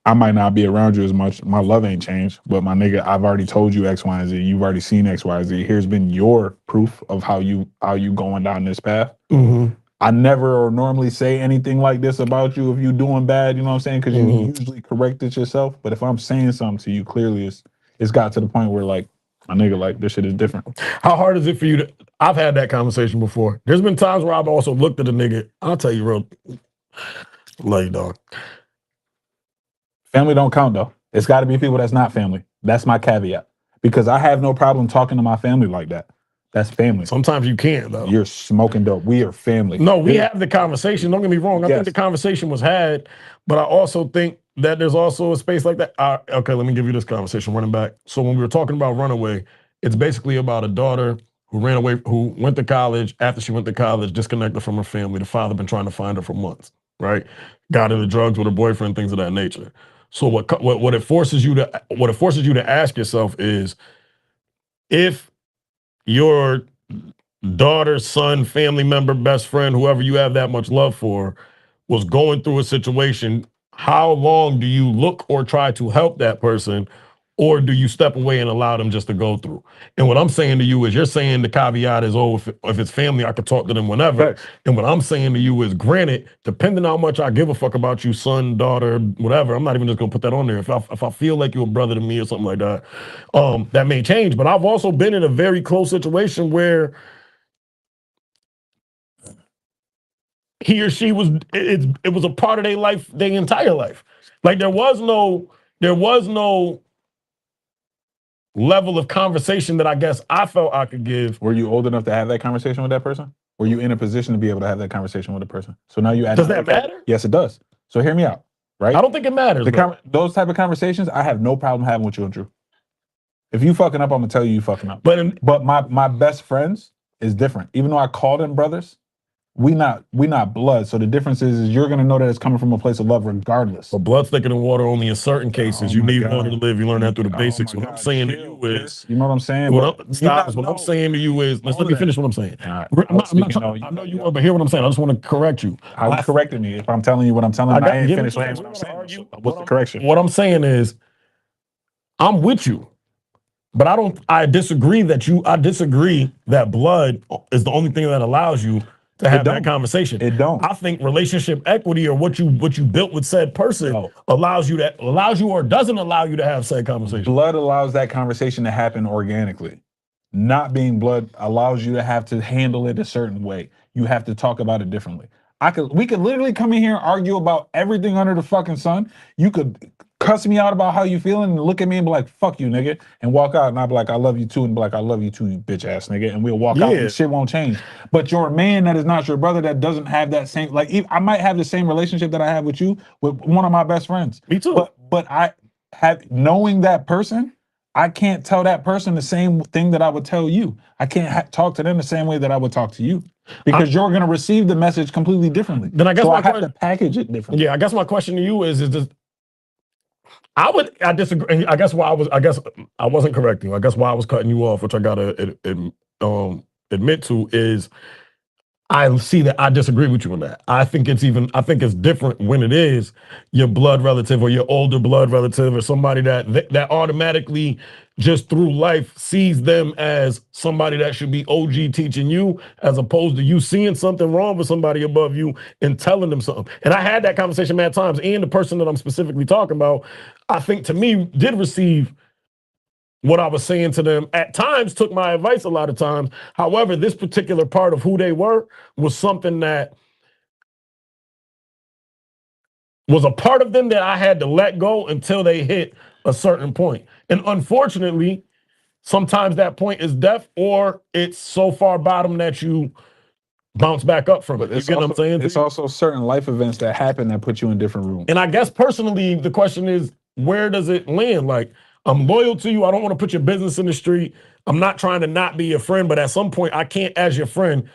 A: I might not be around you as much. My love ain't changed, but my nigga, I've already told you X, Y, and Z. You've already seen X, Y, and Z. Here's been your proof of how you going down this path.
C: Mm-hmm.
A: I never or normally say anything like this about you if you doing bad, you know what I'm saying? Because you usually correct it yourself. But if I'm saying something to you, clearly it's got to the point where, like, my nigga, like, this shit is different.
C: How hard is it for you to, I've had that conversation before. There's been times where I've also looked at a nigga, I'll tell you real, love you, dog.
A: Family don't count, though. It's got to be people that's not family. That's my caveat. Because I have no problem talking to my family like that. That's family.
C: Sometimes you can't, though.
A: You're smoking dope. We are family.
C: No, we have the conversation. Don't get me wrong. I think the conversation was had, but I also think that there's also a space like that. Okay, let me give you this conversation, running back. So when we were talking about Runaway, it's basically about a daughter who ran away, who went to college. After she went to college, disconnected from her family. The father been trying to find her for months, right? Got into drugs with her boyfriend, things of that nature. So what it forces you to ask yourself is, if your daughter, son, family member, best friend, whoever you have that much love for, was going through a situation, how long do you look or try to help that person? or do you step away and allow them just to go through? And what I'm saying to you is, you're saying the caveat is, oh, if it's family, I could talk to them whenever.
A: Right.
C: And what I'm saying to you is, granted, depending on how much I give a fuck about you, son, daughter, whatever, I'm not even just gonna put that on there. If I feel like you're a brother to me or something like that, that may change. But I've also been in a very close situation where he or she was, it was a part of their life, their entire life. Like there was no level of conversation that I guess I felt I could give.
A: Were you old enough to have that conversation with that person? Were you in a position to be able to have that conversation with a person? So now you add.
C: Does that matter?
A: Yes, it does. So hear me out, right?
C: I don't think it matters.
A: Those type of conversations, I have no problem having with you and Drew. If you fucking up, I'm gonna tell you fucking up. But my best friends is different. Even though I call them brothers, we not blood. So the difference is you're gonna know that it's coming from a place of love regardless.
C: But blood's thicker than water only in certain cases.
A: Oh
C: you
A: my
C: need
A: God.
C: water to live. You learn that through the basics.
A: Oh my
C: What I'm
A: God,
C: saying to
A: chill,
C: you is,
A: you know what I'm saying?
C: what I'm saying to you is, let me finish what I'm saying.
A: Right.
C: I know you are, but hear what I'm saying. I just want to correct you.
A: How you correcting me if I'm telling you what I'm telling you? I ain't finished what I'm saying. So what's the correction?
C: What I'm saying is, I'm with you. But I disagree that blood is the only thing that allows you to have that conversation.
A: It don't.
C: I think relationship equity, or what you built with said person, allows you or doesn't allow you to have said conversation.
A: Blood allows that conversation to happen organically. Not being blood allows you to have to handle it a certain way. You have to talk about it differently. We could literally come in here and argue about everything under the fucking sun. You could cuss me out about how you feeling and look at me and be like, fuck you, nigga, and walk out, and I'll be like, I love you too, and be like, I love you too, you bitch ass nigga, and we'll walk out and shit won't change. But you're a man that is not your brother, that doesn't have that same, like, I might have the same relationship that I have with you with one of my best friends.
C: Me too.
A: But I have, knowing that person, I can't tell that person the same thing that I would tell you. I can't talk to them the same way that I would talk to you, because you're going to receive the message completely differently.
C: Then I guess
A: I have to package it differently.
C: Yeah, I guess my question to you is this, I disagree. I guess I wasn't correcting you. I guess why I was cutting you off, which I gotta admit to, is I see that I disagree with you on that. I think it's different when it is your blood relative or your older blood relative or somebody that automatically just through life sees them as somebody that should be OG teaching you, as opposed to you seeing something wrong with somebody above you and telling them something. And I had that conversation many times, and the person that I'm specifically talking about, I think to me did receive what I was saying to them, at times took my advice a lot of times. However, this particular part of who they were was something that was a part of them that I had to let go until they hit a certain point. And unfortunately, sometimes that point is death, or it's so far bottom that you bounce back up from it. You get what I'm saying?
A: It's also certain life events that happen that put you in different rooms.
C: And I guess personally, the question is, where does it land? Like, I'm loyal to you. I don't want to put your business in the street. I'm not trying to not be your friend, but at some point, I can't, as your friend,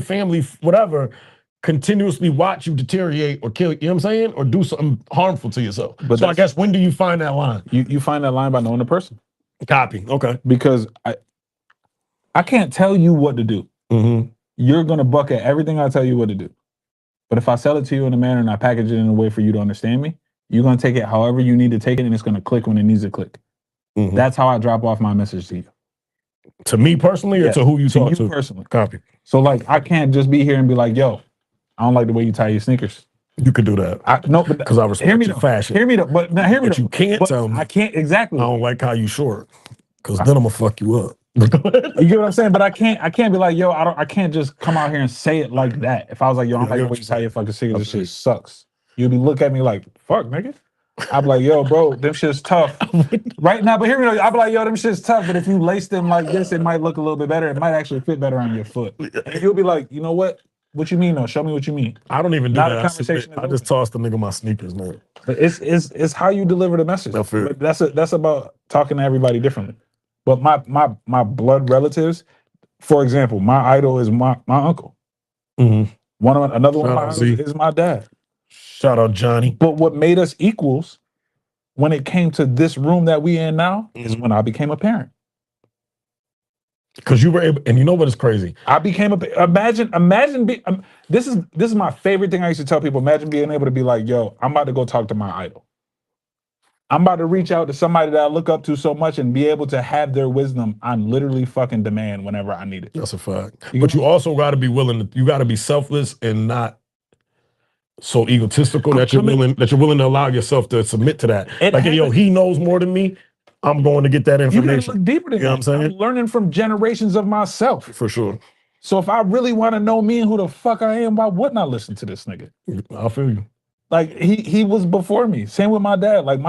C: family, whatever, continuously watch you deteriorate or kill, you know what I'm saying? Or do something harmful to yourself. But so I guess, when do you find that line?
A: You find that line by knowing the person.
C: Copy. Okay.
A: Because I can't tell you what to do.
C: Mm-hmm.
A: You're going to buck at everything I tell you what to do. But if I sell it to you in a manner and I package it in a way for you to understand me, you're going to take it however you need to take it, and it's going to click when it needs to click. Mm-hmm. That's how I drop off my message to you.
C: To me personally, or to who you talk to?
A: You personally.
C: Copy.
A: So, like, I can't just be here and be like, yo, I don't like the way you tie your sneakers.
C: You could do that.
A: No, but
C: because I respect your fashion.
A: Hear me though, but now hear me.
C: But you can't tell me.
A: I can't, exactly.
C: I don't like how you short, because then I'm gonna fuck you up.
A: You get what I'm saying? But I can't be like, yo, I can't just come out here and say it like that. If I was like, yo, I don't like the way you tie your fucking sneakers, this shit sucks. You'd be looking at me like, fuck, nigga. I'd be like, yo, bro, them shit's tough. Right now, but hear me though, I'd be like, yo, them shit's tough, but if you lace them like this, it might look a little bit better. It might actually fit better on your foot. And you'll be like, you know what? What you mean though? Show me what you mean.
C: I don't even do that. I just toss the nigga my sneakers, man.
A: But it's how you deliver the message. That's about talking to everybody differently. But my blood relatives, for example, my idol is my uncle.
C: Mm-hmm.
A: Another one of my idols is my dad.
C: Shout out Johnny.
A: But what made us equals when it came to this room that we in now is when I became a parent.
C: Because you were able, and you know what is crazy?
A: I became imagine this is my favorite thing I used to tell people. Imagine being able to be like, yo, I'm about to go talk to my idol. I'm about to reach out to somebody that I look up to so much and be able to have their wisdom on literally fucking demand whenever I need it.
C: That's a fact. But you also got to be willing to, you got to be selfless and not so egotistical that you're willing to allow yourself to submit to that. Like, yo, he knows more than me. I'm going to get that information.
A: You look deeper than that.
C: You know what I'm saying?
A: I'm learning from generations of myself.
C: For sure.
A: So if I really want to know me and who the fuck I am, why wouldn't I listen to this nigga?
C: I feel you.
A: Like he was before me. Same with my dad. Like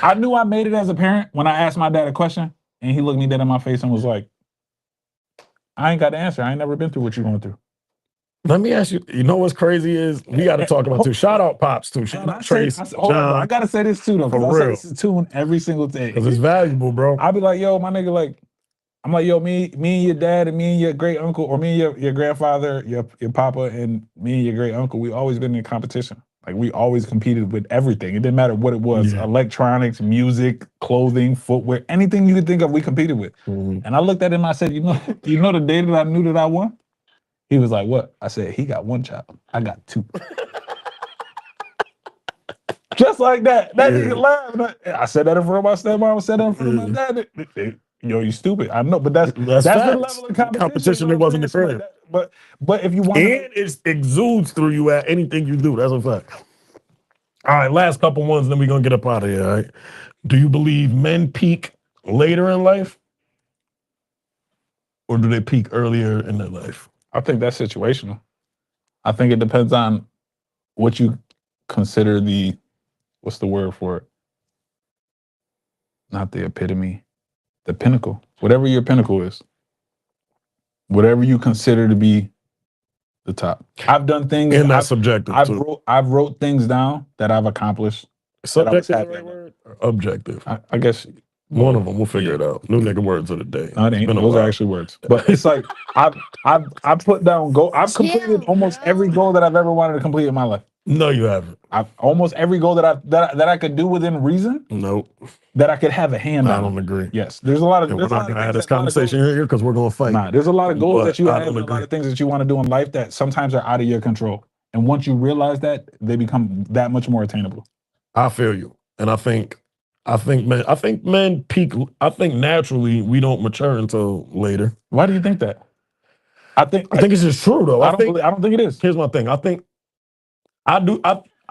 A: I knew I made it as a parent when I asked my dad a question and he looked me dead in my face and was like, I ain't got the answer. I ain't never been through what you're going through.
C: Let me ask you, you know what's crazy is we got to talk about too. Shout out Pops too. Shout out Trace.
A: I gotta say this too though.
C: For real.
A: I say this tune every single day.
C: Because it's valuable, bro.
A: I'll be like, yo, my nigga, like, I'm like, yo, me and your dad and me and your great uncle, or me and your grandfather, your papa, and me and your great uncle, we always been in competition. Like we always competed with everything. It didn't matter what it was. Yeah. Electronics, music, clothing, footwear, anything you could think of, we competed with. Mm-hmm. And I looked at him and I said, you know the day that I knew that I won? He was like, what? I said, he got one child. I got two. Just like that. That nigga laughed. I said that in front of my stepmom. I said that in front of my dad. Yo, you stupid. I know, but that's the level of competition.
C: It wasn't the fair.
A: But if you want,
C: and it exudes through you at anything you do. That's a fact. All right, last couple ones, then we're gonna get up out of here. All right. Do you believe men peak later in life, or do they peak earlier in their life?
A: I think that's situational. I think it depends on what you consider the, what's the word for it? Not the epitome. The pinnacle, whatever your pinnacle is, whatever you consider to be the top. I've done things,
C: and that's subjective.
A: I've wrote things down that I've accomplished.
C: Subjective is the right word? Or objective?
A: I guess
C: one of them. We'll figure it out. New nigga words of the day.
A: No, it ain't. Those are actually words. But it's like I've put down goal. I've completed almost every goal that I've ever wanted to complete in my life.
C: No, you haven't.
A: Almost every goal that I could do within reason.
C: Nope.
A: That I could have a hand on.
C: I don't agree.
A: Yes, there's a lot of.
C: We're not gonna have this conversation here because we're gonna fight.
A: Nah, there's a lot of goals that you have, and a lot of things that you want to do in life that sometimes are out of your control. And once you realize that, they become that much more attainable.
C: I feel you, and I think men peak. I think naturally we don't mature until later.
A: Why do you think that? I think
C: it's just true though.
A: I don't think it is.
C: Here's my thing. I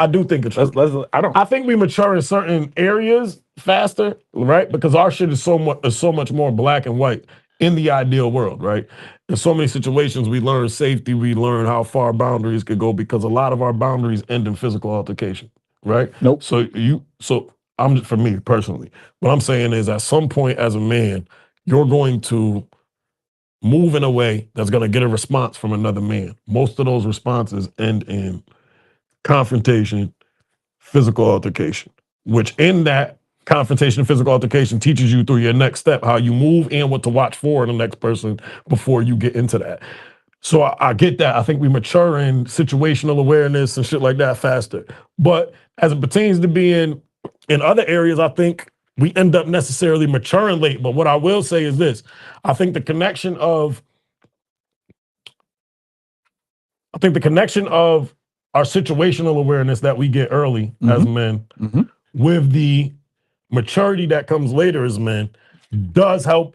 C: do think it's true.
A: I
C: think we mature in certain areas faster, right? Because our shit is so much more black and white in the ideal world, right? In so many situations, we learn safety, we learn how far boundaries could go because a lot of our boundaries end in physical altercation, right?
A: Nope.
C: For me personally, what I'm saying is at some point as a man, you're going to move in a way that's going to get a response from another man. Most of those responses end in confrontation, physical altercation, which in that confrontation, physical altercation teaches you through your next step how you move and what to watch for in the next person before you get into that. So I get that. I think we mature in situational awareness and shit like that faster. But as it pertains to being in other areas, I think we end up necessarily maturing late. But what I will say is this. I think the connection of our situational awareness that we get early as men with the maturity that comes later as men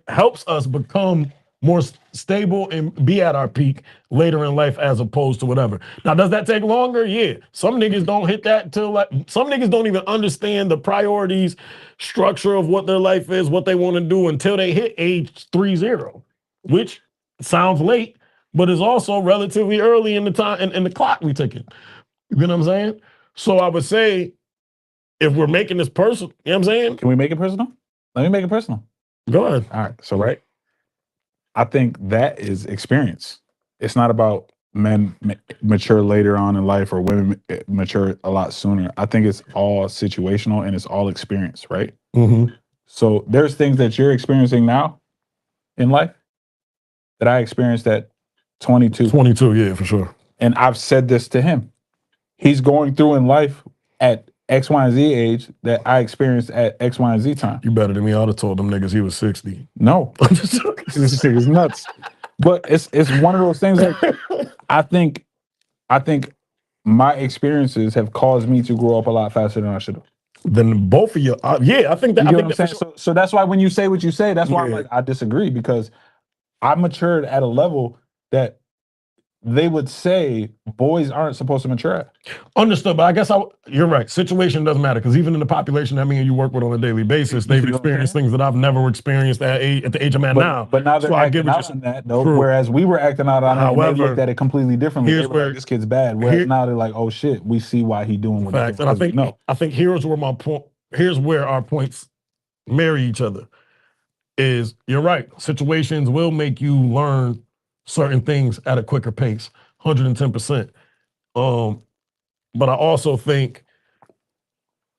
C: helps us become more stable and be at our peak later in life as opposed to whatever. Now, does that take longer? Yeah. Some niggas don't hit that until some niggas don't even understand the priorities, structure of what their life is, what they want to do until they hit age 30, which sounds late, but is also relatively early in the time in the clock we taking. You know what I'm saying? So I would say if we're making this personal, you know what I'm saying?
A: Can we make it personal? Let me make it personal.
C: Go ahead.
A: All right. So, right. I think that is experience. It's not about men mature later on in life or women mature a lot sooner. I think it's all situational and it's all experience, right?
C: Mm-hmm.
A: So there's things that you're experiencing now in life that I experienced at 22.
C: 22, yeah, for sure.
A: And I've said this to him. He's going through in life at X, Y, and Z age that I experienced at X, Y, and Z time.
C: You better than me. I would have told them niggas he was 60.
A: No. This shit is nuts. But it's one of those things like I think my experiences have caused me to grow up a lot faster than I should have.
C: then both of you, yeah, I think that.
A: You
C: I
A: get
C: think
A: what I'm saying? So that's why when you say what you say, that's why I'm like, I disagree, because I matured at a level that they would say boys aren't supposed to mature at.
C: Understood, but I guess you're right. Situation doesn't matter, because even in the population that me and you work with on a daily basis, they've experienced things that I've never experienced at the age I'm at now.
A: But now they're
C: so
A: acting out on that, though.
C: True.
A: Whereas we were acting out on it, and
C: However,
A: they looked at it completely differently. They
C: here's
A: were
C: where
A: like, this kid's bad. Whereas now they're like, oh shit, we see why he's doing what he's doing.
C: And I think here's where my point. Here's where our points marry each other. Is you're right. Situations will make you learn certain things at a quicker pace, 110%. But I also think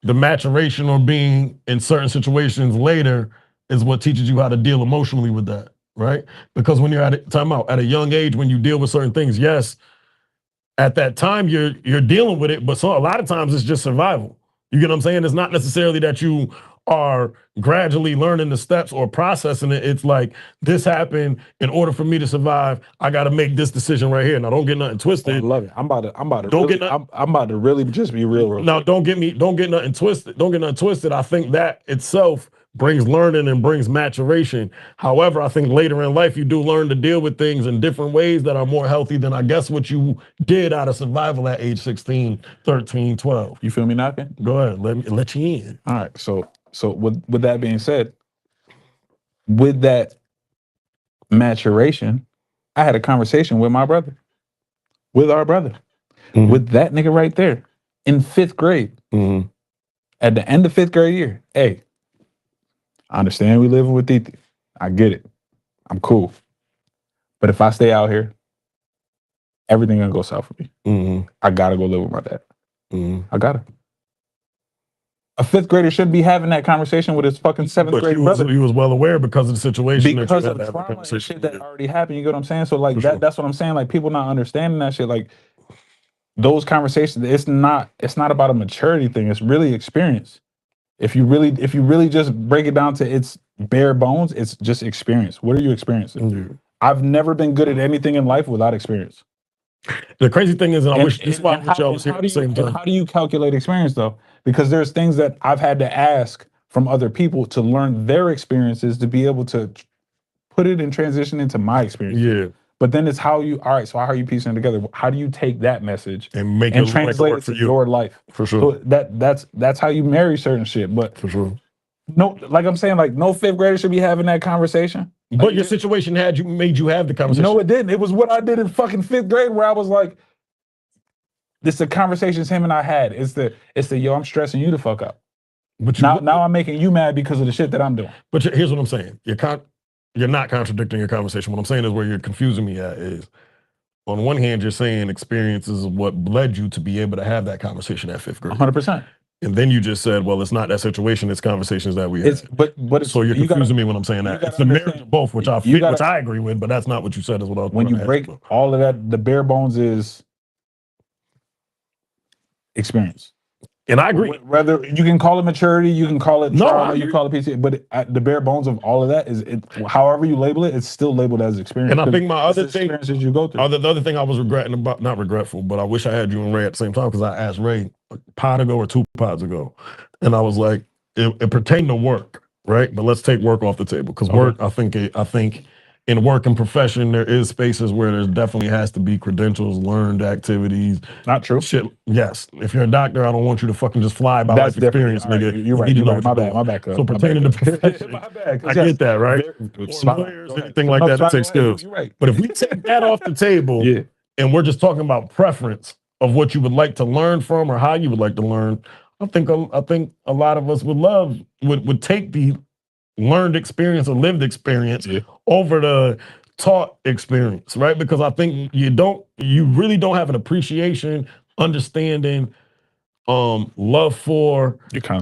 C: the maturation or being in certain situations later is what teaches you how to deal emotionally with that, right? Because when you're at a young age, when you deal with certain things, yes, at that time you're dealing with it, but a lot of times it's just survival. You get what I'm saying? It's not necessarily that you are gradually learning the steps or processing it. It's like, this happened. In order for me to survive, I got to make this decision right here. Now, don't get nothing twisted.
A: I love it. I'm about to really just be real.
C: Now, don't get nothing twisted. Don't get nothing twisted. I think that itself brings learning and brings maturation. However, I think later in life, you do learn to deal with things in different ways that are more healthy than I guess what you did out of survival at age 16, 13, 12.
A: You feel me knocking?
C: Go ahead. Let you in.
A: All right. So with that being said, with that maturation, I had a conversation with my brother, with our brother, with that nigga right there in 5th grade. At the end of 5th grade year, hey, I understand we living with Titi. I get it. I'm cool. But if I stay out here, everything gonna go south for me. I gotta go live with my dad. I gotta. A 5th grader should be having that conversation with his fucking 7th grade brother.
C: He was well aware because of the situation.
A: Because of the trauma and shit that already happened. You get what I'm saying? So like that's what I'm saying. Like, people not understanding that shit. Like, those conversations, it's not about a maturity thing. It's really experience. If you really just break it down to its bare bones, it's just experience. What are you experiencing? I've never been good at anything in life without experience.
C: The crazy thing is, and I wish this was y'all was here at the same time.
A: How do you calculate experience though? Because there's things that I've had to ask from other people to learn their experiences to be able to put it in transition into my experience.
C: Yeah.
A: But then it's how you, all right, so how are you piecing it together? How do you take that message
C: and
A: translate it to your life?
C: For sure.
A: So that's how you marry certain shit. But
C: for sure.
A: No, like I'm saying, like, no 5th grader should be having that conversation.
C: But
A: like,
C: your situation made you have the conversation.
A: No, it didn't. It was what I did in fucking 5th grade, where I was like, this is the conversations him and I had. It's the yo, I'm stressing you the fuck up. But now I'm making you mad because of the shit that I'm doing.
C: But here's what I'm saying. You're not contradicting your conversation. What I'm saying is, where you're confusing me at is, on one hand, you're saying experiences is what led you to be able to have that conversation at 5th grade.
A: 100%.
C: And then you just said, well, it's not that situation, it's conversations that we had. So you're confusing me when I'm saying that. It's the marriage of both, which I agree with, but that's not what you said is what I was
A: when you break all of that, the bare bones is experience.
C: And I agree.
A: Whether you can call it maturity, you can call it trauma, you call it PC, but the bare bones of all of that is, however you label it, it's still labeled as experience.
C: And I think my other thing,
A: experiences you go through.
C: The other thing I was not regretful, but I wish I had you and Ray at the same time, because I asked Ray a pod ago or 2 pods ago, and I was like, it pertained to work, right? But let's take work off the table, because work, I think in work and profession, there is spaces where there definitely has to be credentials, learned activities.
A: Not true.
C: Shit. Yes. If you're a doctor, I don't want you to fucking just fly by life experience, nigga.
A: You're right. My bad.
C: So pertaining to profession,
A: my bad.
C: I get that, right? Lawyers, anything like that takes skills.
A: Right.
C: But if we take that off the table, and we're just talking about preference of what you would like to learn from or how you would like to learn, I think a lot of us would take the learned experience or lived experience over the taught experience, right? Because I think you really don't have an appreciation, understanding, love for,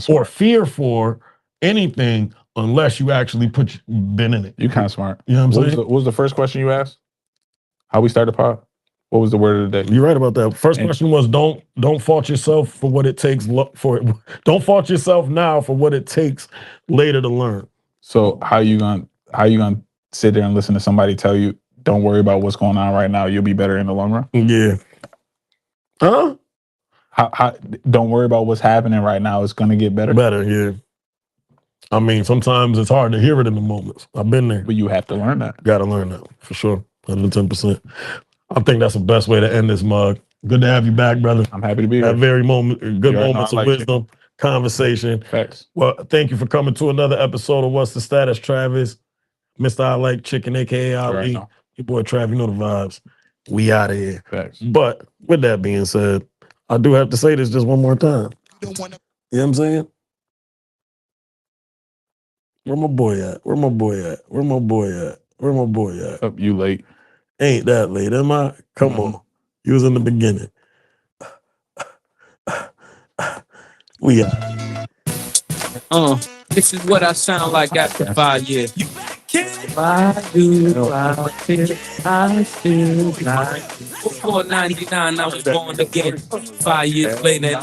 C: or fear for anything unless you actually been in it.
A: You're kind of smart.
C: You know what I'm saying?
A: What was the first question you asked? How we started pod? What was the word of the day?
C: You're right about that. First question was, don't fault yourself for what it takes don't fault yourself now for what it takes later to learn.
A: So how you gonna sit there and listen to somebody tell you, don't worry about what's going on right now, you'll be better in the long run?
C: Yeah. Huh?
A: How don't worry about what's happening right now. It's gonna get better.
C: Better, yeah. I mean, sometimes it's hard to hear it in the moments. I've been there.
A: But you have to learn that.
C: Got to learn that for sure. 110%. I think that's the best way to end this mug. Good to have you back, brother.
A: I'm happy to be
C: That
A: here.
C: very moment, good
A: You already know
C: moments
A: I
C: of
A: like
C: wisdom, conversation.
A: Facts.
C: Well, thank you for coming to another episode of What's the Status, Travis. Mr. I Like Chicken, aka Ali.
A: know.
C: Your boy Trav, you know the vibes. We out of here.
A: Facts.
C: But with that being said, I do have to say this just one more time. You know what I'm saying? Where my boy at? Where my boy at? Where my boy at? Where my boy at?
A: Up, you late.
C: Ain't that late, am I? Come on. You was in the beginning. We out.
D: This is what I sound like after 5 years. Why do I feel I feel like before 99 I was born again. 5 years later.